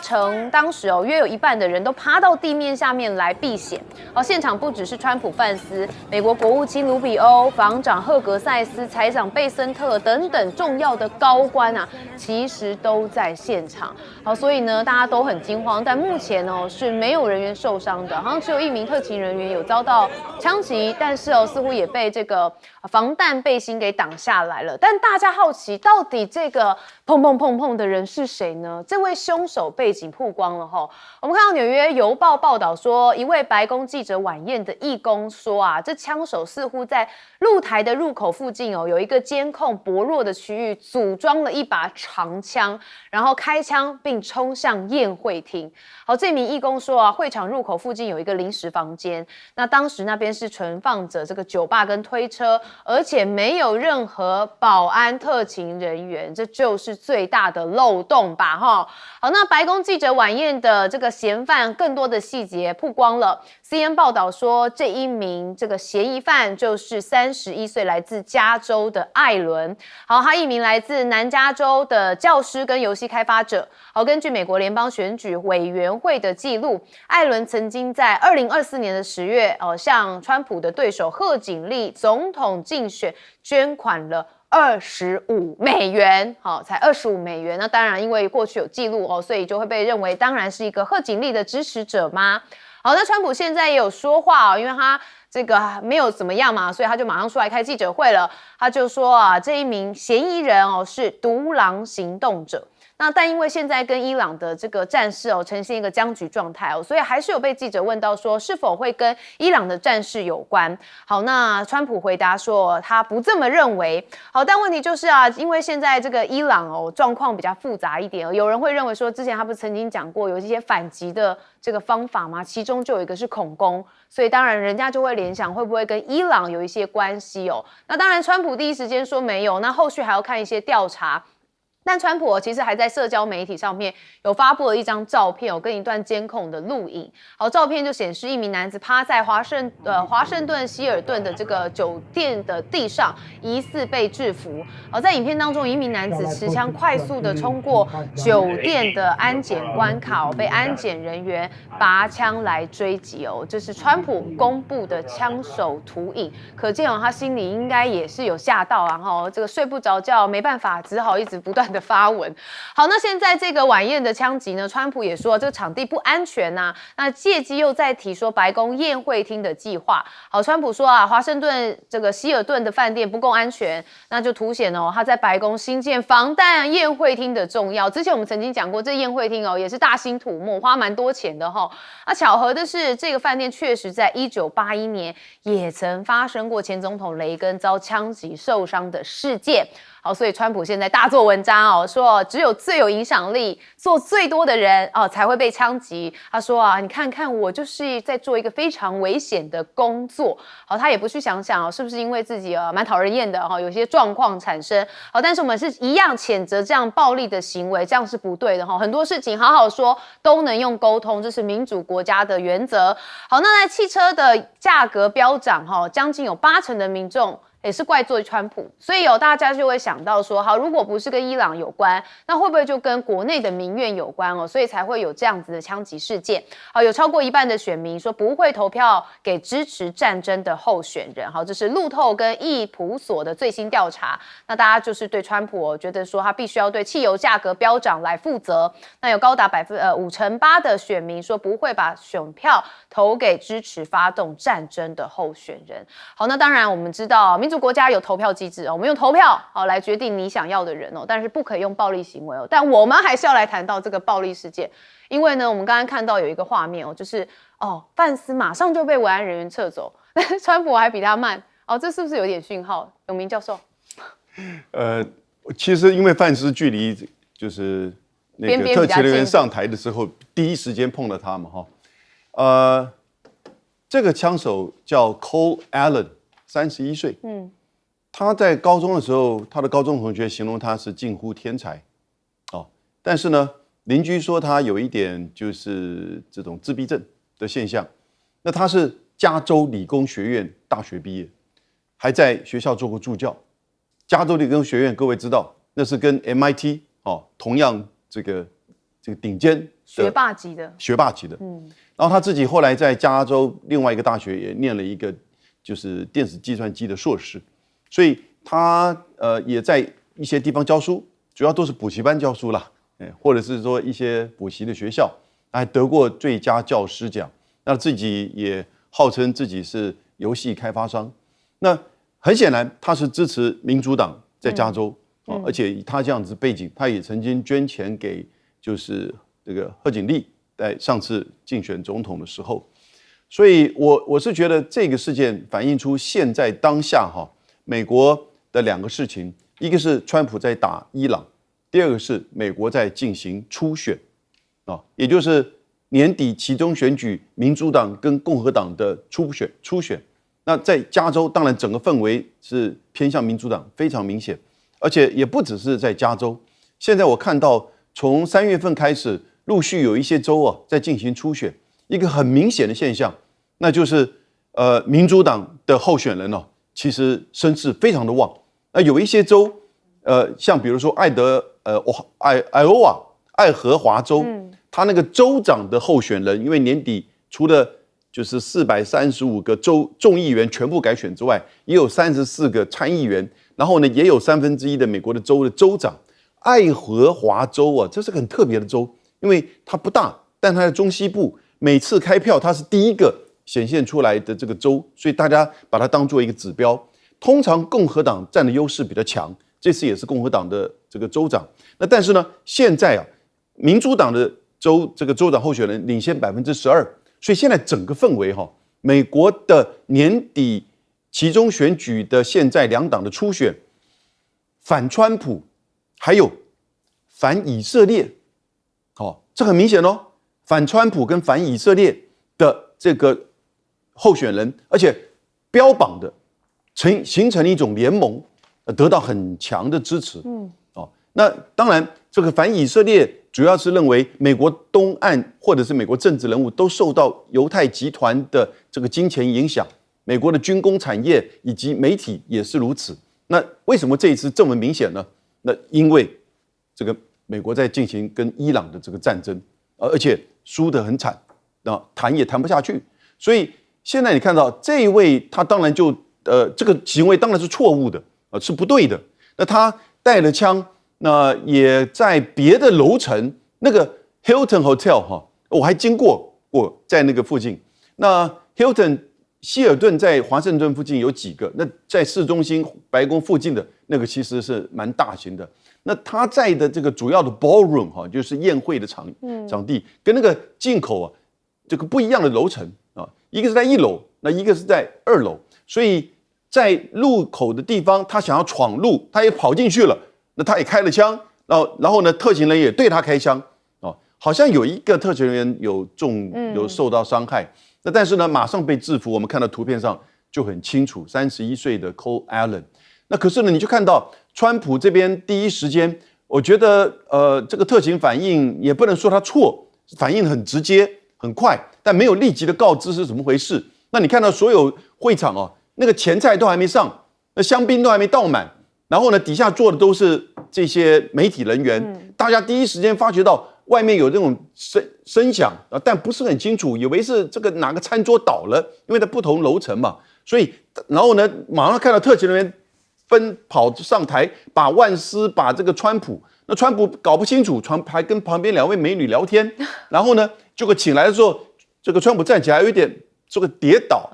当时哦，约有一半的人都趴到地面下面来避险。好，现场不只是川普、范斯、美国国务卿卢比欧、防长赫格塞斯、财长贝森特等等重要的高官啊，其实都在现场。好，所以呢，大家都很惊慌，但目前哦是没有人员受伤的，好像只有一名特勤人员有遭到枪击，但是哦似乎也被这个防弹背心给挡下来了。但大家好奇，到底这个砰砰砰砰的人是谁呢？这位凶手背景曝光了吼。我们看到纽约邮报报道说，一位白宫记者晚宴的义工说啊，这枪手似乎在露台的入口附近哦，有一个监控薄弱的区域，组装了一把长枪，然后开枪并冲向宴会厅。好，这名义工说啊，会场入口附近有一个临时房间，那当时那边是存放着这个酒吧跟推车，而且没有任何保安特勤人员，这就是最大的漏洞吧哈。好，那白宫记者晚宴的这个嫌犯更多的细节曝光了。CNN 报道说，这一名这个嫌疑犯就是31岁来自加州的艾伦。好，他一名来自南加州的教师跟游戏开发者。好，根据美国联邦选举委员会的记录，艾伦曾经在2024年的10月，向川普的对手贺锦丽总统竞选捐款了25美元，好，才25美元。那当然，因为过去有记录哦，所以就会被认为当然是一个贺锦丽的支持者吗？好，那川普现在也有说话哦，因为他这个没有怎么样嘛，所以他就马上出来开记者会了。他就说啊，这一名嫌疑人哦是独狼行动者。那但因为现在跟伊朗的这个战事哦呈现一个僵局状态哦，所以还是有被记者问到说是否会跟伊朗的战事有关。好，那川普回答说他不这么认为。好，但问题就是啊，因为现在这个伊朗哦状况比较复杂一点，有人会认为说之前他不是曾经讲过有一些反击的这个方法吗？其中就有一个是恐攻，所以当然人家就会联想会不会跟伊朗有一些关系哦。那当然川普第一时间说没有，那后续还要看一些调查。但川普其实还在社交媒体上面有发布了一张照片，跟一段监控的录影。好，照片就显示一名男子趴在华盛顿希尔顿的这个酒店的地上，疑似被制服。好，在影片当中，一名男子持枪快速的冲过酒店的安检关卡，被安检人员拔枪来追击哦。这是川普公布的枪手图影，可见哦，他心里应该也是有吓到啊，这个睡不着觉，没办法，只好一直不断的发文。好，那现在这个晚宴的枪击呢，川普也说这个场地不安全呐，那借机又在提说白宫宴会厅的计划。好，川普说啊，华盛顿这个希尔顿的饭店不够安全，那就凸显哦他在白宫新建防弹宴会厅的重要。之前我们曾经讲过，这宴会厅哦也是大兴土木，花蛮多钱的哈。那巧合的是，这个饭店确实在1981年也曾发生过前总统雷根遭枪击受伤的事件。好，所以川普现在大做文章哦，说只有最有影响力、做最多的人哦才会被枪击。他说啊，你看看我就是在做一个非常危险的工作。好，他也不去想想哦，是不是因为自己蛮讨人厌的哈，有些状况产生。好，但是我们是一样谴责这样暴力的行为，这样是不对的哈。很多事情好好说都能用沟通，这是民主国家的原则。好，那在汽车的价格飙涨哈，将近有80%的民众也是怪罪川普，所以大家就会想到说，好，如果不是跟伊朗有关，那会不会就跟国内的民怨有关哦？所以才会有这样子的枪击事件。好，有超过一半的选民说不会投票给支持战争的候选人。好，这是路透跟易普所的最新调查。那大家就是对川普觉得说他必须要对汽油价格飙涨来负责。那有高达58%的选民说不会把选票投给支持发动战争的候选人。好，那当然我们知道民主国家有投票机制哦，我们用投票来决定你想要的人哦，但是不可以用暴力行为哦。但我们还是要来谈到这个暴力事件，因为呢，我们刚刚看到有一个画面哦，就是范斯马上就被维安人员撤走，川普还比他慢哦，这是不是有点讯号？永明教授，其实因为范斯距离就是那个特勤人员上台的时候，第一时间碰了他嘛哈，这个枪手叫 Cole Allen。31岁，他在高中的时候，他的高中同学形容他是近乎天才，但是呢，邻居说他有一点就是这种自闭症的现象。那他是加州理工学院大学毕业，还在学校做过助教。加州理工学院各位知道，那是跟 MIT 同样这个顶尖学霸级的，然后他自己后来在加州另外一个大学也念了一个。就是电子计算机的硕士，所以他也在一些地方教书，主要都是补习班教书啦，或者是说一些补习的学校，还得过最佳教师奖。那自己也号称自己是游戏开发商。那很显然他是支持民主党在加州，而且以他这样子背景，他也曾经捐钱给就是这个贺锦丽在上次竞选总统的时候。所以我是觉得这个事件反映出现在当下美国的2个事情，一个是川普在打伊朗，第二个是美国在进行初选也就是年底期中选举，民主党跟共和党的初选。那在加州，当然整个氛围是偏向民主党，非常明显，而且也不只是在加州。现在我看到从3月份开始，陆续有一些州在进行初选。一个很明显的现象，那就是民主党的候选人其实声势非常的旺。那有一些州，像比如说爱荷华州，他那个州长的候选人，因为年底除了就是435个众议员全部改选之外，也有34个参议员，然后呢，也有1/3的美国的州的州长。爱荷华州这是个很特别的州，因为它不大，但它在中西部。每次开票，它是第一个显现出来的这个州，所以大家把它当做一个指标。通常共和党占的优势比较强，这次也是共和党的这个州长。那但是呢，现在民主党的这个州长候选人领先12%，所以现在整个氛围美国的年底期中选举的现在2党的初选，反川普，还有反以色列，这很明显反川普跟反以色列的这个候选人，而且标榜的形成一种联盟，得到很强的支持。那当然，这个反以色列主要是认为美国东岸或者是美国政治人物都受到犹太集团的这个金钱影响，美国的军工产业以及媒体也是如此。那为什么这一次这么明显呢？那因为这个美国在进行跟伊朗的这个战争，而且输得很惨，谈也谈不下去。所以现在你看到这一位，他当然就这个行为当然是错误的，是不对的。那他带了枪，那也在别的楼层，那个 Hilton Hotel 我还经过在那个附近。那 Hilton 希尔顿在华盛顿附近有几个，那在市中心白宫附近的那个其实是蛮大型的。那他在的这个主要的 ballroom 就是宴会的场地，跟那个进口这个不一样的楼层一个是在1楼，那一个是在2楼，所以在入口的地方他想要闯入，他也跑进去了，那他也开了枪，然后呢，特勤人员也对他开枪哦，好像有一个特勤人员有受到伤害，那但是呢，马上被制服。我们看到图片上就很清楚，31岁的 Cole Allen。那可是呢，你就看到川普这边第一时间，我觉得这个特勤反应也不能说他错，反应很直接很快，但没有立即的告知是怎么回事。那你看到所有会场哦，那个前菜都还没上，那香槟都还没倒满，然后呢，底下坐的都是这些媒体人员，大家第一时间发觉到外面有这种声响啊，但不是很清楚，以为是这个哪个餐桌倒了，因为在不同楼层嘛，所以然后呢，马上看到特勤人员奔跑上台，把万斯把这个川普，那川普搞不清楚，还跟旁边2位美女聊天，然后呢，结果请来的时候，这个川普站起来有一点这个跌倒，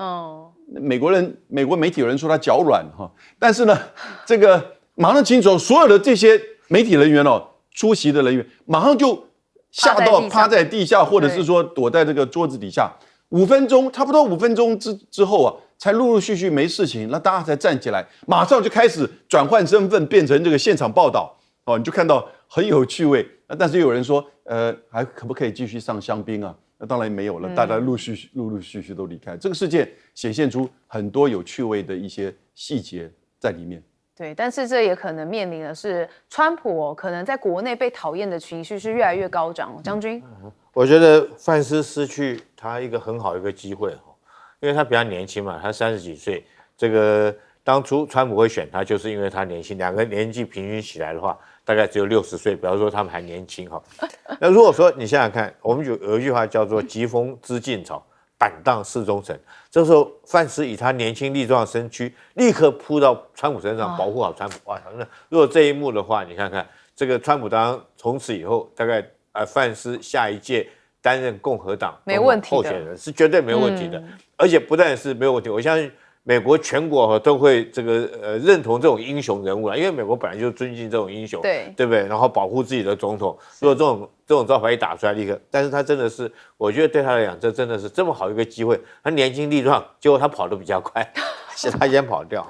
美国媒体有人说他脚软哈，但是呢，这个马上清楚，所有的这些媒体人员哦，出席的人员马上就吓到趴在地下，或者是说躲在这个桌子底下。5分钟，差不多5分钟之后啊，才陆陆续续没事情，那大家才站起来，马上就开始转换身份，变成这个现场报道哦，你就看到很有趣味。但是又有人说，还可不可以继续上香槟啊？那当然没有了，大家陆陆续续都离开。这个事件显现出很多有趣味的一些细节在里面。对，但是这也可能面临的是，川普可能在国内被讨厌的情绪是越来越高涨。将军，我觉得范斯失去他一个很好的一个机会因为他比较年轻嘛，他30几岁。这个当初川普会选他，就是因为他年轻，两个年纪平均起来的话，大概只有60岁，比方说他们还年轻那如果说你想想看，我们有一句话叫做“疾风知劲草，板荡识忠臣”。这时候范斯以他年轻力壮的身躯，立刻扑到川普身上，保护好川普。哇，那如果这一幕的话，你看看这个川普当然从此以后，大概范斯下一届担任共和党候选人是绝对没有问题的，而且不但是没有问题，我相信美国全国都会这个认同这种英雄人物因为美国本来就尊敬这种英雄，对不对？然后保护自己的总统，如果这种招牌一打出来，立刻，但是他真的是，我觉得对他来讲，这真的是这么好一个机会，他年轻力壮，结果他跑得比较快，是他先跑掉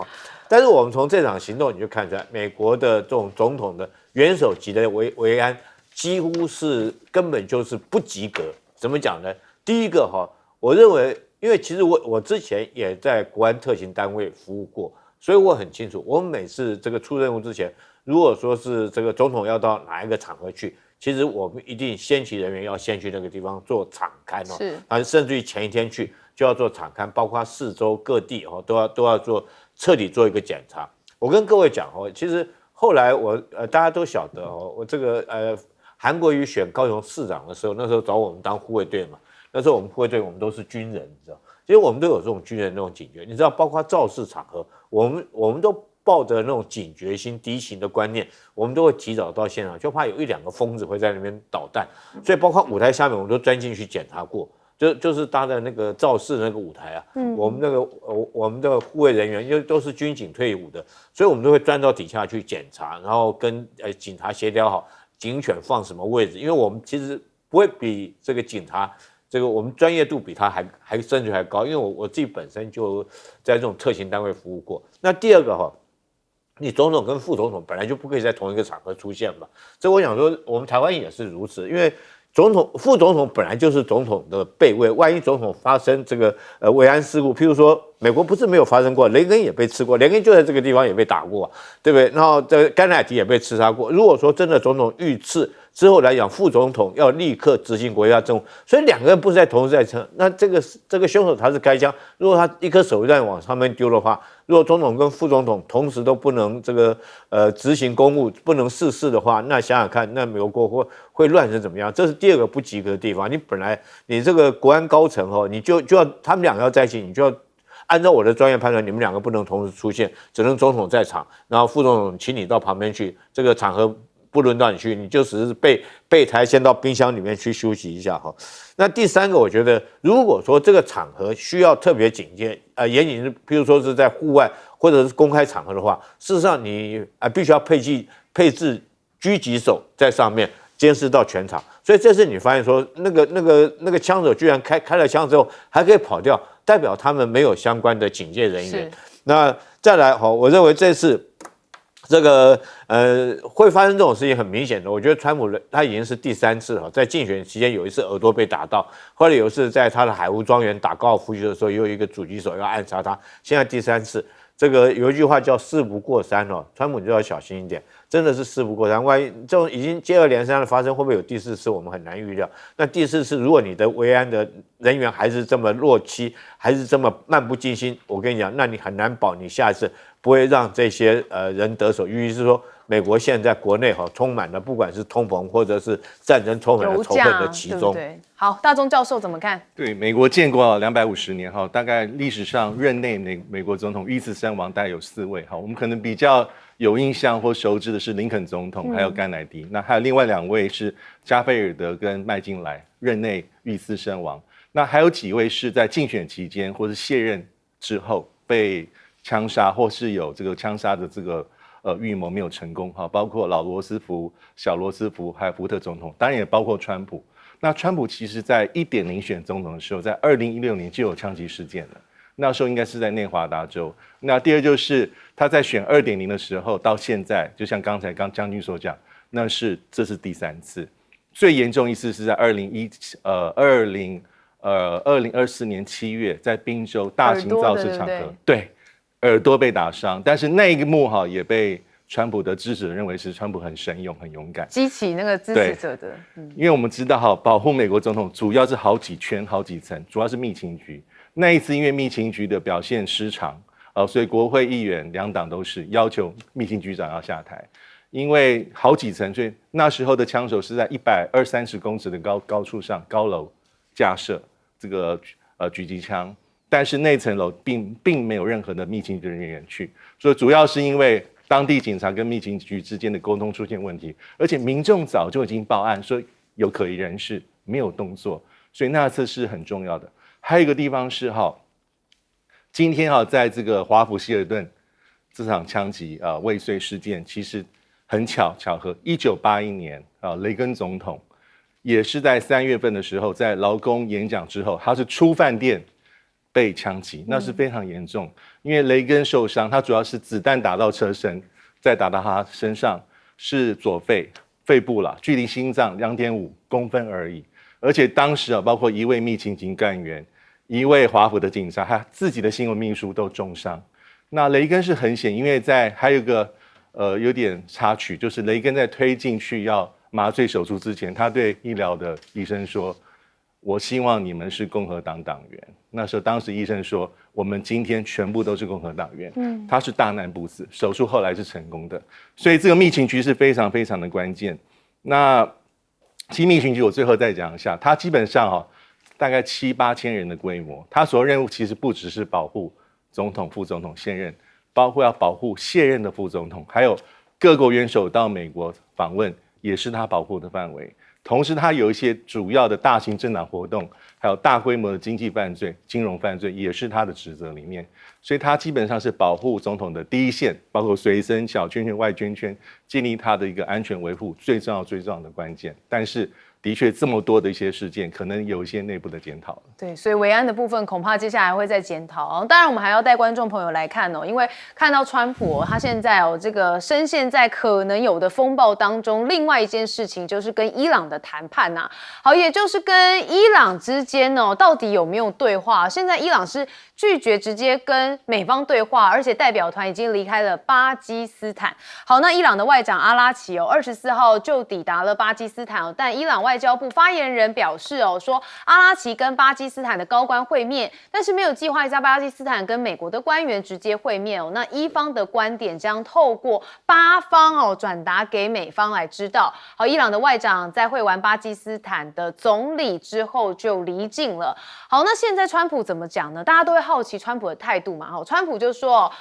但是我们从这场行动你就看出来，美国的这种总统的元首级的维安，几乎是根本就是不及格。怎么讲呢？第一个我认为。因为其实我之前也在国安特勤单位服务过，所以我很清楚，我们每次这个出任务之前，如果说是这个总统要到哪一个场合去，其实我们一定先期人员要先去那个地方做场勘甚至于前一天去就要做场勘，包括四周各地都要彻底做一个检查。我跟各位讲其实后来大家都晓得我这个韩国瑜选高雄市长的时候，那时候找我们当护卫队嘛。那时候我们护卫队我们都是军人，你知道，其实我们都有这种军人那种警觉，你知道，包括造势场合，我们都抱着那种警觉心、敌情的观念，我们都会提早到现场，就怕有1-2个疯子会在那边捣蛋，所以包括舞台下面，我们都钻进去检查过，就是搭的那个造势那个舞台我们的护卫人员因为都是军警退伍的，所以我们都会钻到底下去检查，然后跟警察协调好警犬放什么位置，因为我们其实不会比这个警察。这个我们专业度比他还甚至还高，因为我自己本身就在这种特勤单位服务过。那第二个你总统跟副总统本来就不可以在同一个场合出现嘛，这我想说我们台湾也是如此，因为副总统本来就是总统的备位，万一总统发生这个维安事故，譬如说美国不是没有发生过，雷根也被刺过，雷根就在这个地方也被打过，对不对？然后这个甘乃迪也被刺杀过。如果说真的总统遇刺之后来讲，副总统要立刻执行国家政务，所以2个人不是在同时在车，那这个凶手他是开枪，如果他一颗手榴弹往上面丢的话，如果总统跟副总统同时都不能这个执行公务，不能事事的话，那想想看，那美国会乱成怎么样？这是第2个不及格的地方。你本来你这个国安高层你就要他们2个要在一起，你就要按照我的专业判断，你们2个不能同时出现，只能总统在场，然后副总统请你到旁边去，这个场合不轮到你去，你就只是备台先到冰箱里面去休息一下那第3个，我觉得如果说这个场合需要特别警戒严谨，譬如说是在户外或者是公开场合的话，事实上你必须要配置狙击手在上面监视到全场。所以这次你发现说那个枪手居然开了枪之后还可以跑掉，代表他们没有相关的警戒人员。那再来我认为这次这个会发生这种事情很明显的，我觉得川普他已经是第3次了，在竞选期间有一次耳朵被打到，后来有一次在他的海湖庄园打高尔夫球的时候，又有一个狙击手要暗杀他，现在第3次。这个有一句话叫事不过三哦，川普就要小心一点，真的是事不过三。万一这种已经接二连三的发生，会不会有第4次？我们很难预料。那第4次，如果你的维安的人员还是这么弱鸡，还是这么漫不经心，我跟你讲，那你很难保你下一次不会让这些人得手。尤其是说，美国现在国内充满了不管是通膨或者是战争充满了仇恨的其中。对，好，大钟教授怎么看？对，美国建国250年大概历史上任内美国总统遇刺身亡大概有4位我们可能比较有印象或熟知的是林肯总统，还有甘乃迪，那还有另外2位是加菲尔德跟麦金莱任内遇刺身亡，那还有几位是在竞选期间或是卸任之后被枪杀，或是有这个枪杀的这个预谋没有成功包括老罗斯福、小罗斯福，还有福特总统，当然也包括川普。那川普其实在1.0选总统的时候，在2016年就有枪击事件了，那时候应该是在内华达州。那第二就是他在选2.0的时候，到现在就像刚才将军所讲，这是第3次，最严重一次是在2024年7月，在宾州大型造势场合，对，耳朵被打伤，但是那一幕也被川普的支持者认为是川普很神勇、很勇敢，激起那个支持者的。因为我们知道保护美国总统主要是好几圈、好几层，主要是密情局。那一次因为密情局的表现失常，所以国会议员2党都是要求密情局长要下台，因为好几层，所以那时候的枪手是在120-130公尺的高处上高楼架设这个狙击枪。但是那层楼并没有任何的密情局人员去，所以主要是因为当地警察跟密情局之间的沟通出现问题，而且民众早就已经报案说有可疑人士，没有动作，所以那次是很重要的。还有一个地方是今天在这个华府希尔顿这场枪击未遂事件，其实很巧合，1981年雷根总统也是在3月份的时候，在劳工演讲之后，他是出饭店被枪击，那是非常严重，因为雷根受伤，他主要是子弹打到车身，再打到他身上，是左肺部了，距离心脏2.5公分而已。而且当时包括1位密情局干员、1位华府的警察，还有自己的新闻秘书都重伤。那雷根是很险，因为还有一个有点插曲，就是雷根在推进去要麻醉手术之前，他对医疗的医生说：“我希望你们是共和党党员。”那时候，当时医生说：“我们今天全部都是共和党员。”他是大难不死，手术后来是成功的。所以这个密情局是非常非常的关键。那其实密情局我最后再讲一下，它基本上大概7-8千人的规模，它所有任务其实不只是保护总统、副总统现任，包括要保护卸任的副总统，还有各国元首到美国访问，也是他保护的范围。同时，它有一些主要的大型政党活动，还有大规模的经济犯罪、金融犯罪，也是他的职责里面。所以，他基本上是保护总统的第一线，包括随身、小圈圈、外圈圈，建立他的一个安全维护，最重要的关键。但是，的确这么多的一些事件，可能有一些内部的检讨。对，所以维安的部分恐怕接下来会再检讨。当然，我们还要带观众朋友来看因为看到川普他现在这个深陷在可能有的风暴当中。另外一件事情就是跟伊朗的谈判好，也就是跟伊朗之间到底有没有对话？现在伊朗是拒绝直接跟美方对话，而且代表团已经离开了巴基斯坦。好，那伊朗的外长阿拉奇24号就抵达了巴基斯坦但伊朗外交部发言人表示说阿拉奇跟巴基斯坦的高官会面，但是没有计划在巴基斯坦跟美国的官员直接会面那伊方的观点将透过巴方转达给美方来知道。好，伊朗的外长在会完巴基斯坦的总理之后就离境了。好，那现在川普怎么讲呢？大家都会好奇川普的态度嘛。川普就说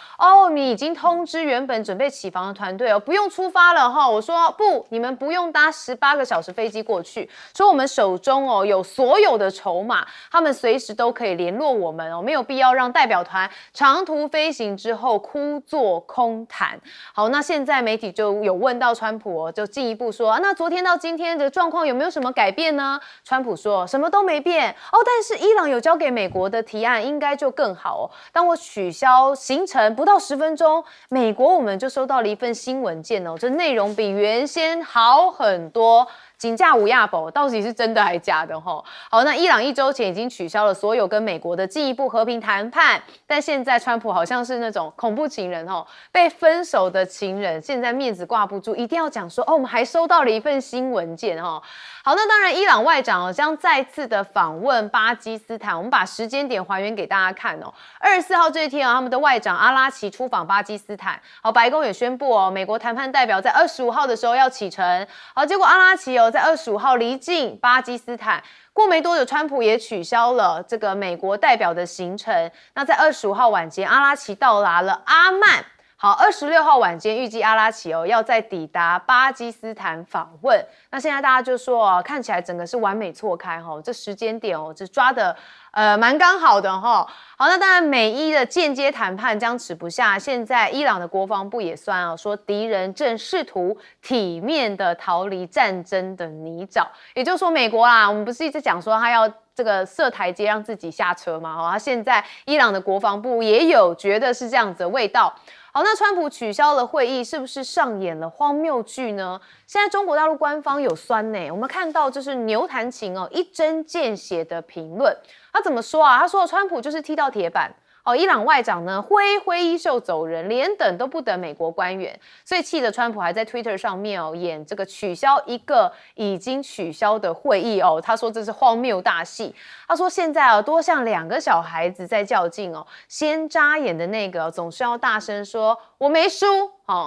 你已经通知原本准备起防的团队不用出发了我说不，你们不用搭18个小时飞机过去去，说我们手中有所有的筹码，他们随时都可以联络我们没有必要让代表团长途飞行之后枯坐空谈。好，那现在媒体就有问到川普就进一步说那昨天到今天的状况有没有什么改变呢？川普说什么都没变但是伊朗有交给美国的提案应该就更好当我取消行程不到10分钟，美国我们就收到了一份新文件这内容比原先好很多。请假无亚宝到底是真的还是假的好，那伊朗1周前已经取消了所有跟美国的进一步和平谈判，但现在川普好像是那种恐怖情人被分手的情人，现在面子挂不住，一定要讲说我们还收到了一份新文件好，那当然伊朗外长将再次的访问巴基斯坦，我们把时间点还原给大家看24号这一天他们的外长阿拉奇出访巴基斯坦，白宫也宣布美国谈判代表在25号的时候要启程，结果阿拉奇在25号离境巴基斯坦，过没多久川普也取消了这个美国代表的行程，那在25号晚间阿拉奇到达了阿曼。好，26号晚间预计阿拉奇要再抵达巴基斯坦访问。那现在大家就说看起来整个是完美错开这时间点这抓的蛮刚好的好，那当然美伊的间接谈判僵持不下，现在伊朗的国防部也算说敌人正试图体面的逃离战争的泥沼，也就是说美国啦，我们不是一直讲说他要这个设台阶让自己下车吗？他现在伊朗的国防部也有觉得是这样子的味道。好，那川普取消了会议，是不是上演了荒谬剧呢？现在中国大陆官方有酸我们看到就是牛弹琴一针见血的评论。他怎么说他说川普就是踢到铁板。伊朗外长呢挥衣袖走人，连等都不等美国官员，所以气得川普还在 Twitter 上面演这个取消一个已经取消的会议他说这是荒谬大戏。他说现在多像2个小孩子在较劲先眨眼的那个总是要大声说我没输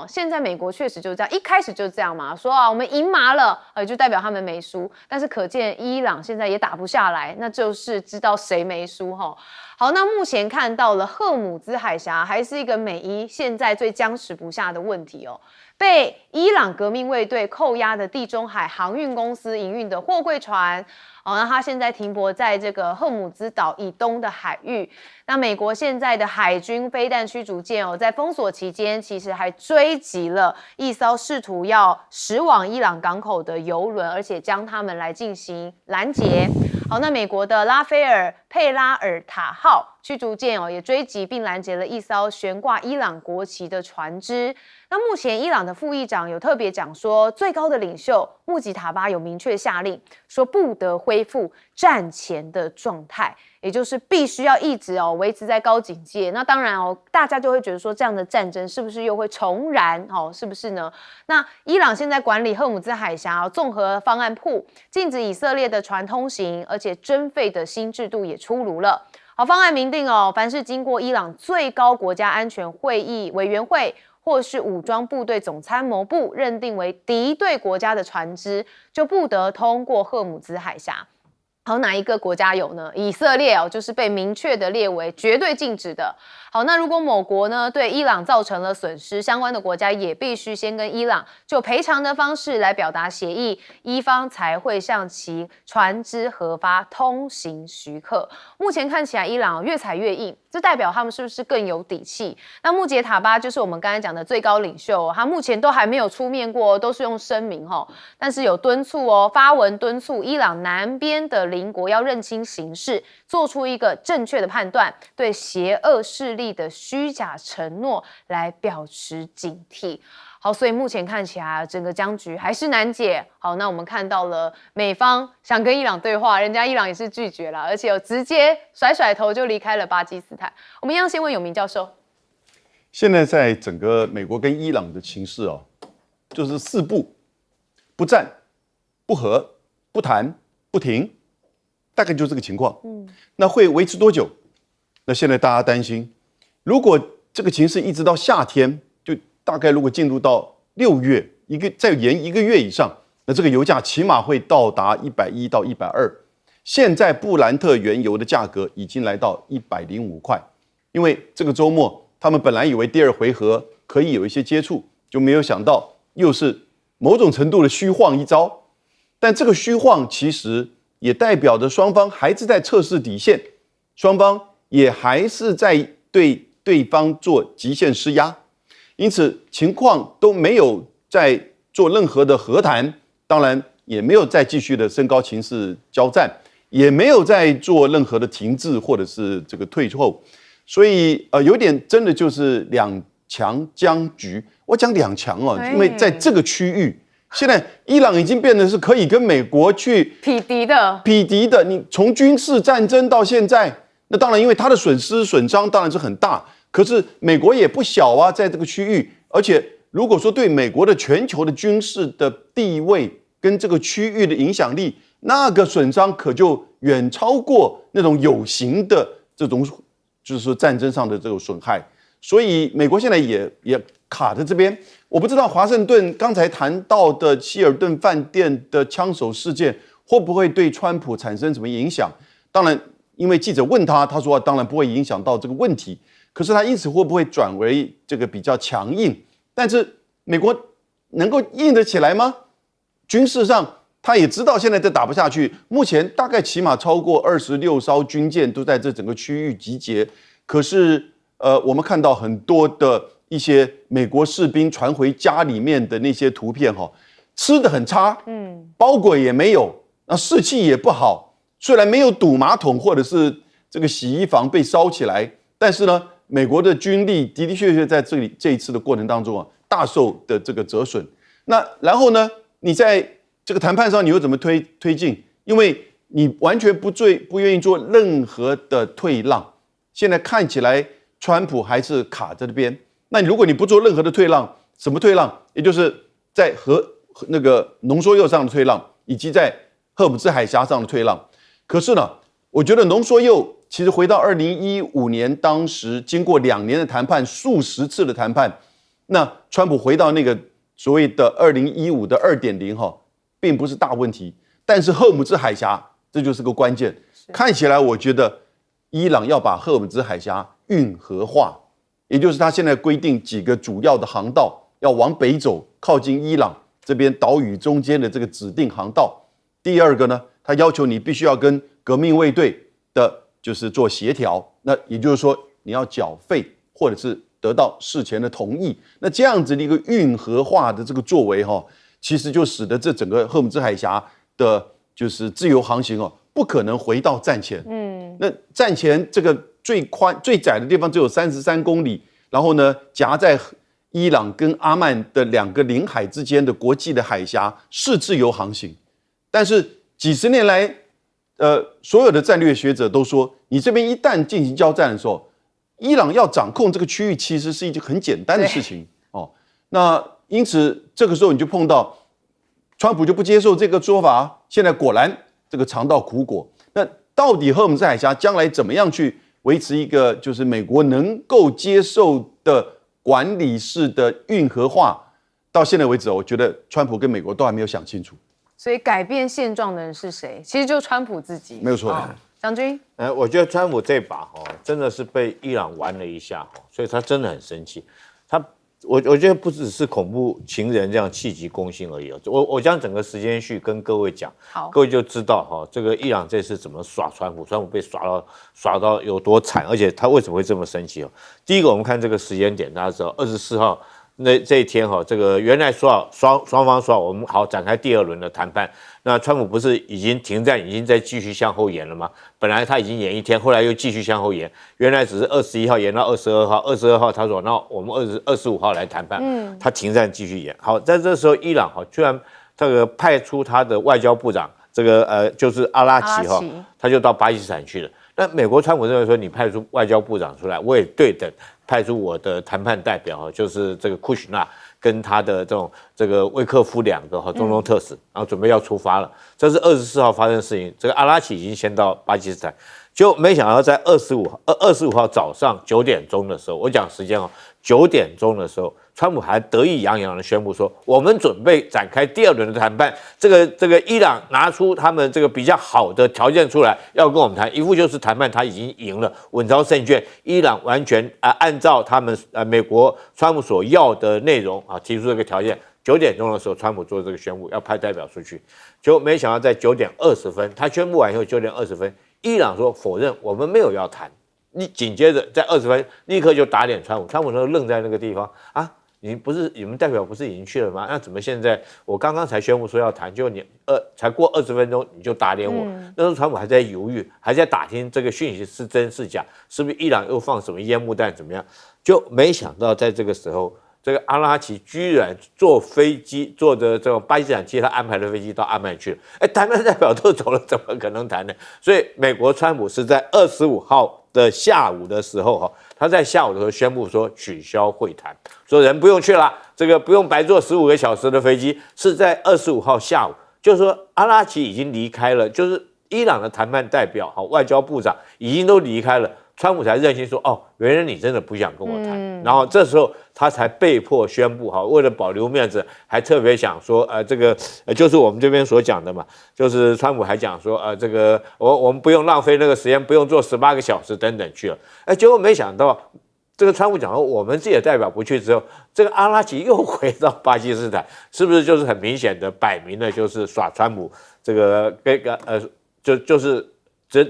现在美国确实就是这样，一开始就这样嘛，说我们赢麻了就代表他们没输，但是可见伊朗现在也打不下来，那就是知道谁没输好，那目前看到了赫姆兹海峡还是一个美伊现在最僵持不下的问题被伊朗革命卫队扣押的地中海航运公司营运的货柜船那它现在停泊在这个赫姆兹岛以东的海域。那美国现在的海军飞弹驱逐舰在封锁期间，其实还追击了一艘试图要驶往伊朗港口的油轮，而且将他们来进行拦截。好，那美国的拉斐尔佩拉尔塔号驱逐舰也追击并拦截了一艘悬挂伊朗国旗的船只。那目前伊朗的副议长有特别讲说，最高的领袖穆吉塔巴有明确下令说不得恢复战前的状态，也就是必须要一直维持在高警戒。那当然大家就会觉得说这样的战争是不是又会重燃是不是呢？那伊朗现在管理赫姆兹海峡综合方案铺，禁止以色列的船通行，而且征费的新制度也出炉了。好，方案明定凡是经过伊朗最高国家安全会议委员会或是武装部队总参谋部认定为敌对国家的船只，就不得通过赫姆兹海峡。好，哪一个国家有呢？以色列就是被明确的列为绝对禁止的。好，那如果某国呢对伊朗造成了损失，相关的国家也必须先跟伊朗就赔偿的方式来表达协议，伊方才会向其船只核发通行许可。目前看起来伊朗越踩越硬，这代表他们是不是更有底气？那穆杰塔巴就是我们刚才讲的最高领袖他目前都还没有出面过，都是用声明但是有敦促发文敦促伊朗南边的邻国要认清形势，做出一个正确的判断，对邪恶势力的虚假承诺来表持警惕。好，所以目前看起来整个僵局还是难解。好，那我们看到了美方想跟伊朗对话，人家伊朗也是拒绝了，而且有直接甩头就离开了巴基斯坦。我们一样先问永明教授，现在在整个美国跟伊朗的情势就是四不：不战、不和、不谈、不停，大概就这个情况。那会维持多久？那现在大家担心，如果这个情势一直到夏天，就大概如果进入到6月，再延1个月以上，那这个油价起码会到达110到120。现在布兰特原油的价格已经来到105块，因为这个周末他们本来以为第2回合可以有一些接触，就没有想到又是某种程度的虚晃一招。但这个虚晃其实也代表着双方还是在测试底线，双方也还是在对对方做极限施压，因此情况都没有在做任何的和谈，当然也没有再继续的升高情势交战，也没有在做任何的停滞或者是这个退后，所以有点真的就是两强僵局。我讲两强哦，因为在这个区域。现在伊朗已经变得是可以跟美国去匹敌的，你从军事战争到现在，那当然因为它的损伤当然是很大，可是美国也不小啊，在这个区域，而且如果说对美国的全球的军事的地位跟这个区域的影响力，那个损伤可就远超过那种有形的这种就是说战争上的这种损害，所以美国现在也卡在这边。我不知道华盛顿刚才谈到的希尔顿饭店的枪手事件会不会对川普产生什么影响？当然，因为记者问他，他说当然不会影响到这个问题。可是他因此会不会转为这个比较强硬？但是美国能够硬得起来吗？军事上他也知道现在这打不下去，目前大概起码超过26艘军舰都在这整个区域集结。可是我们看到很多的一些美国士兵传回家里面的那些图片吃得很差，包裹也没有，那士气也不好。虽然没有堵马桶或者是这个洗衣房被烧起来，但是呢，美国的军力的的确确在这一次的过程当中大受的这个折损。那然后呢，你在这个谈判上你又怎么推进？因为你完全不愿意做任何的退让。现在看起来，川普还是卡在这边。那如果你不做任何的退让，什么退让？也就是在那个浓缩铀上的退让，以及在荷姆兹海峡上的退让。可是呢，我觉得浓缩铀其实回到2015年，当时经过2年的谈判，数十次的谈判，那川普回到那个所谓的2015的2.0并不是大问题。但是荷姆兹海峡这就是个关键。看起来我觉得伊朗要把荷姆兹海峡运河化。也就是他现在规定几个主要的航道要往北走，靠近伊朗这边岛屿中间的这个指定航道。第二个呢，他要求你必须要跟革命卫队的就是做协调，那也就是说你要缴费或者是得到事前的同意。那这样子的一个运河化的这个作为其实就使得这整个荷姆兹海峡的就是自由航行不可能回到战前。那战前这个最窄的地方只有33公里，然后呢，夹在伊朗跟阿曼的2个领海之间的国际的海峡是自由航行。但是几十年来，所有的战略学者都说，你这边一旦进行交战的时候，伊朗要掌控这个区域其实是一件很简单的事情那因此这个时候你就碰到川普就不接受这个说法，现在果然这个尝到苦果。那到底荷姆兹海峡将来怎么样去维持一个就是美国能够接受的管理式的运河化？到现在为止，我觉得川普跟美国都还没有想清楚。所以改变现状的人是谁？其实就是川普自己。没有错。将军，我觉得川普这把真的是被伊朗玩了一下所以他真的很生气。我觉得不只是恐怖情人这样气急攻心而已我将整个时间序跟各位讲，各位就知道这个伊朗这次怎么耍川普被耍到有多惨，而且他为什么会这么生气第一个，我们看这个时间点，大家知道24号这一天这个原来说好双方说好我们好展开第2轮的谈判，那川普不是已经停战，已经在继续向后延了吗？本来他已经延1天，后来又继续向后延，原来只是21号延到22号，22号他说那我们25号来谈判，他停战继续延。好，在这时候伊朗居然这个派出他的外交部长这个就是阿拉奇他就到巴基斯坦去了。那美国川普认为说，你派出外交部长出来，我也对等派出我的谈判代表就是这个库许纳跟他的这个威克夫2个中东特使，然后准备要出发了。这是24号发生的事情，这个阿拉奇已经先到巴基斯坦，结果没想到在25号早上9点钟的时候，我讲时间9点钟的时候，川普还得意洋洋的宣布说，我们准备展开第2轮的谈判。这个伊朗拿出他们这个比较好的条件出来，要跟我们谈，一副就是谈判他已经赢了，稳操胜券。伊朗完全按照他们美国川普所要的内容提出这个条件， 9点钟的时候，川普做这个宣布要派代表出去，结果没想到在9点20分，他宣布完以后9点20分，伊朗说否认，我们没有要谈。你紧接着在20分立刻就打脸川普，川普那愣在那个地方啊，你们代表不是已经去了吗？那怎么现在我刚刚才宣布说要谈，就你才过20分钟你就打脸我？那时候川普还在犹豫，还在打听这个讯息是真是假，是不是伊朗又放什么烟幕弹怎么样？就没想到在这个时候。这个阿拉奇居然坐飞机，坐着这种巴基斯坦替他安排的飞机到阿曼去了。谈判代表都走了，怎么可能谈呢？所以美国川普是在25号的下午的时候，他在下午的时候宣布说取消会谈，说人不用去了，这个不用白坐15个小时的飞机，是在25号下午，就是说阿拉奇已经离开了，就是伊朗的谈判代表，外交部长已经都离开了。川普才认清说，哦，原来你真的不想跟我谈，然后这时候他才被迫宣布，为了保留面子，还特别想说，这个就是我们这边所讲的嘛，就是川普还讲说，这个我们不用浪费那个时间，不用做18个小时等等去了，结果没想到这个川普讲说我们自己的代表不去之后，这个阿拉奇又回到巴基斯坦，是不是就是很明显的摆明了就是耍川普这个就是。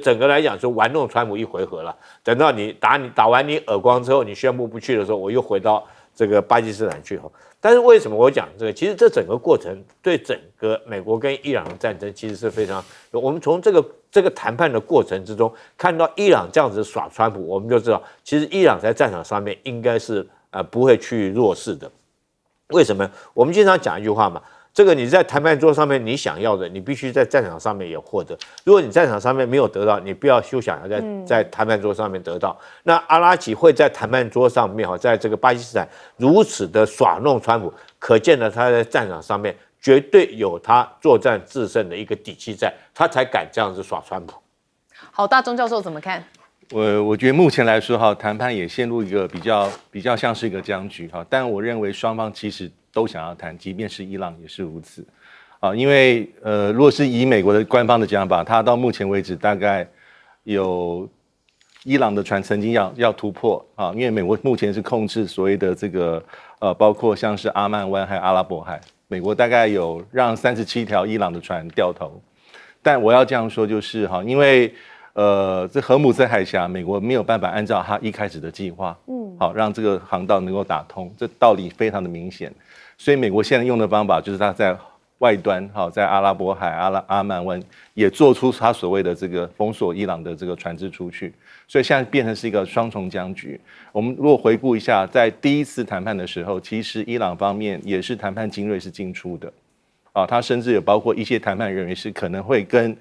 整个来讲是玩弄川普一回合了。等到你打完你耳光之后，你宣布不去的时候，我又回到这个巴基斯坦去。但是为什么我讲这个？其实这整个过程对整个美国跟伊朗的战争其实是非常，我们从这个谈判的过程之中看到伊朗这样子耍川普，我们就知道其实伊朗在战场上面应该是不会去弱势的。为什么？我们经常讲一句话嘛。这个你在谈判桌上面你想要的，你必须在战场上面也获得。如果你战场上面没有得到，你不要休想要在谈判桌上面得到。那阿拉奇会在谈判桌上面在这个巴基斯坦如此的耍弄川普，可见了他在战场上面绝对有他作战制胜的一个底气在，他才敢这样子耍川普。好，大钟教授怎么看？我觉得目前来说谈判也陷入一个比较像是一个僵局但我认为双方其实都想要谈，即便是伊朗也是如此因为如果是以美国的官方的讲法，他到目前为止大概有伊朗的船曾经要突破因为美国目前是控制所谓的这个包括像是阿曼湾还有阿拉伯海，美国大概有让37条伊朗的船掉头，但我要这样说就是因为这荷姆斯海峡，美国没有办法按照他一开始的计划，好让这个航道能够打通，这道理非常的明显。所以美国现在用的方法就是他在外端，在阿拉伯海、阿曼湾也做出他所谓的这个封锁伊朗的这个船只出去，所以现在变成是一个双重僵局。我们如果回顾一下，在第一次谈判的时候，其实伊朗方面也是谈判精锐是进出的，他甚至有包括一些谈判人员是可能会跟。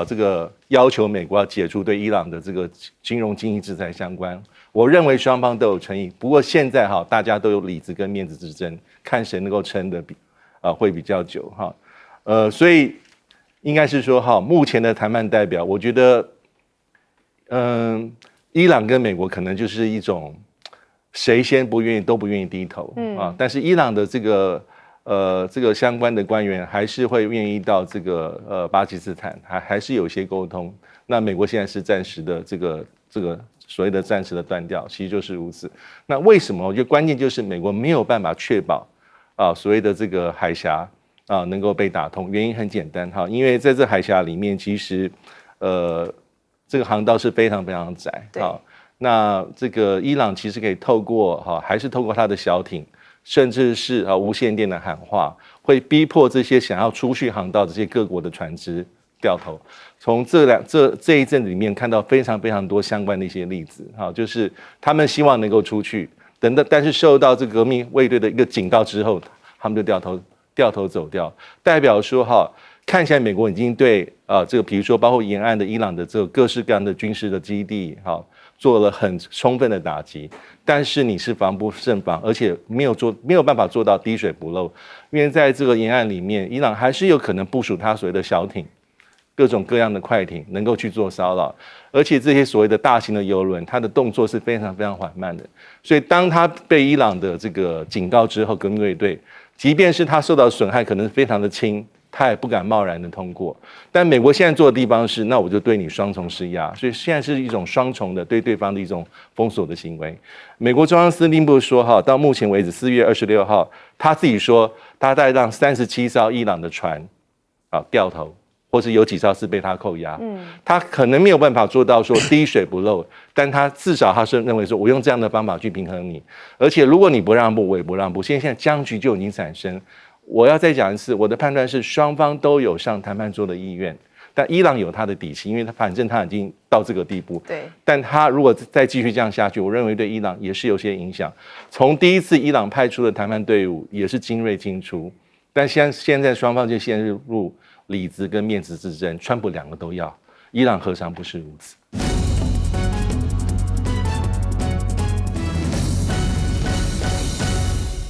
这个要求美国要解除对伊朗的这个金融经济制裁相关，我认为双方都有诚意。不过现在大家都有里子跟面子之争，看谁能够撑得会比较久所以应该是说目前的谈判代表，我觉得伊朗跟美国可能就是一种谁先不愿意都不愿意低头但是伊朗的这个相关的官员还是会愿意到这个巴基斯坦，还是有些沟通。那美国现在是暂时的这个所谓的暂时的断掉，其实就是如此。那为什么？我觉得关键就是美国没有办法确保所谓的这个海峡能够被打通。原因很简单因为在这海峡里面，其实这个航道是非常非常窄那这个伊朗其实可以透过还是透过它的小艇。甚至是无线电的喊话，会逼迫这些想要出去航道这些各国的船只掉头。从这一阵里面看到非常非常多相关的一些例子，就是他们希望能够出去，但是受到这革命卫队的一个警告之后，他们就掉头走掉，代表说看起来美国已经对这个比如说包括沿岸的伊朗的这个各式各样的军事的基地做了很充分的打击，但是你是防不胜防，而且没有办法做到滴水不漏，因为在这个沿岸里面，伊朗还是有可能部署它所谓的小艇、各种各样的快艇，能够去做骚扰，而且这些所谓的大型的邮轮，它的动作是非常非常缓慢的，所以当它被伊朗的这个警告之后，革命卫队，即便是它受到损害可能非常的轻，他也不敢贸然的通过。但美国现在做的地方是，那我就对你双重施压，所以现在是一种双重的对对方的一种封锁的行为。美国中央司令部说哈，到目前为止4月26号，他自己说他在让37艘伊朗的船掉头。或是有几艘是被他扣押，他可能没有办法做到说滴水不漏，但他至少他是认为说，我用这样的方法去平衡你，而且如果你不让步，我也不让步。现在僵局就已经产生。我要再讲一次，我的判断是双方都有上谈判桌的意愿，但伊朗有他的底气，因为反正他已经到这个地步。对，但他如果再继续这样下去，我认为对伊朗也是有些影响。从第一次伊朗派出的谈判队伍也是精锐尽出，但现在双方就陷入里子跟面子之争，川普两个都要，伊朗何尝不是如此？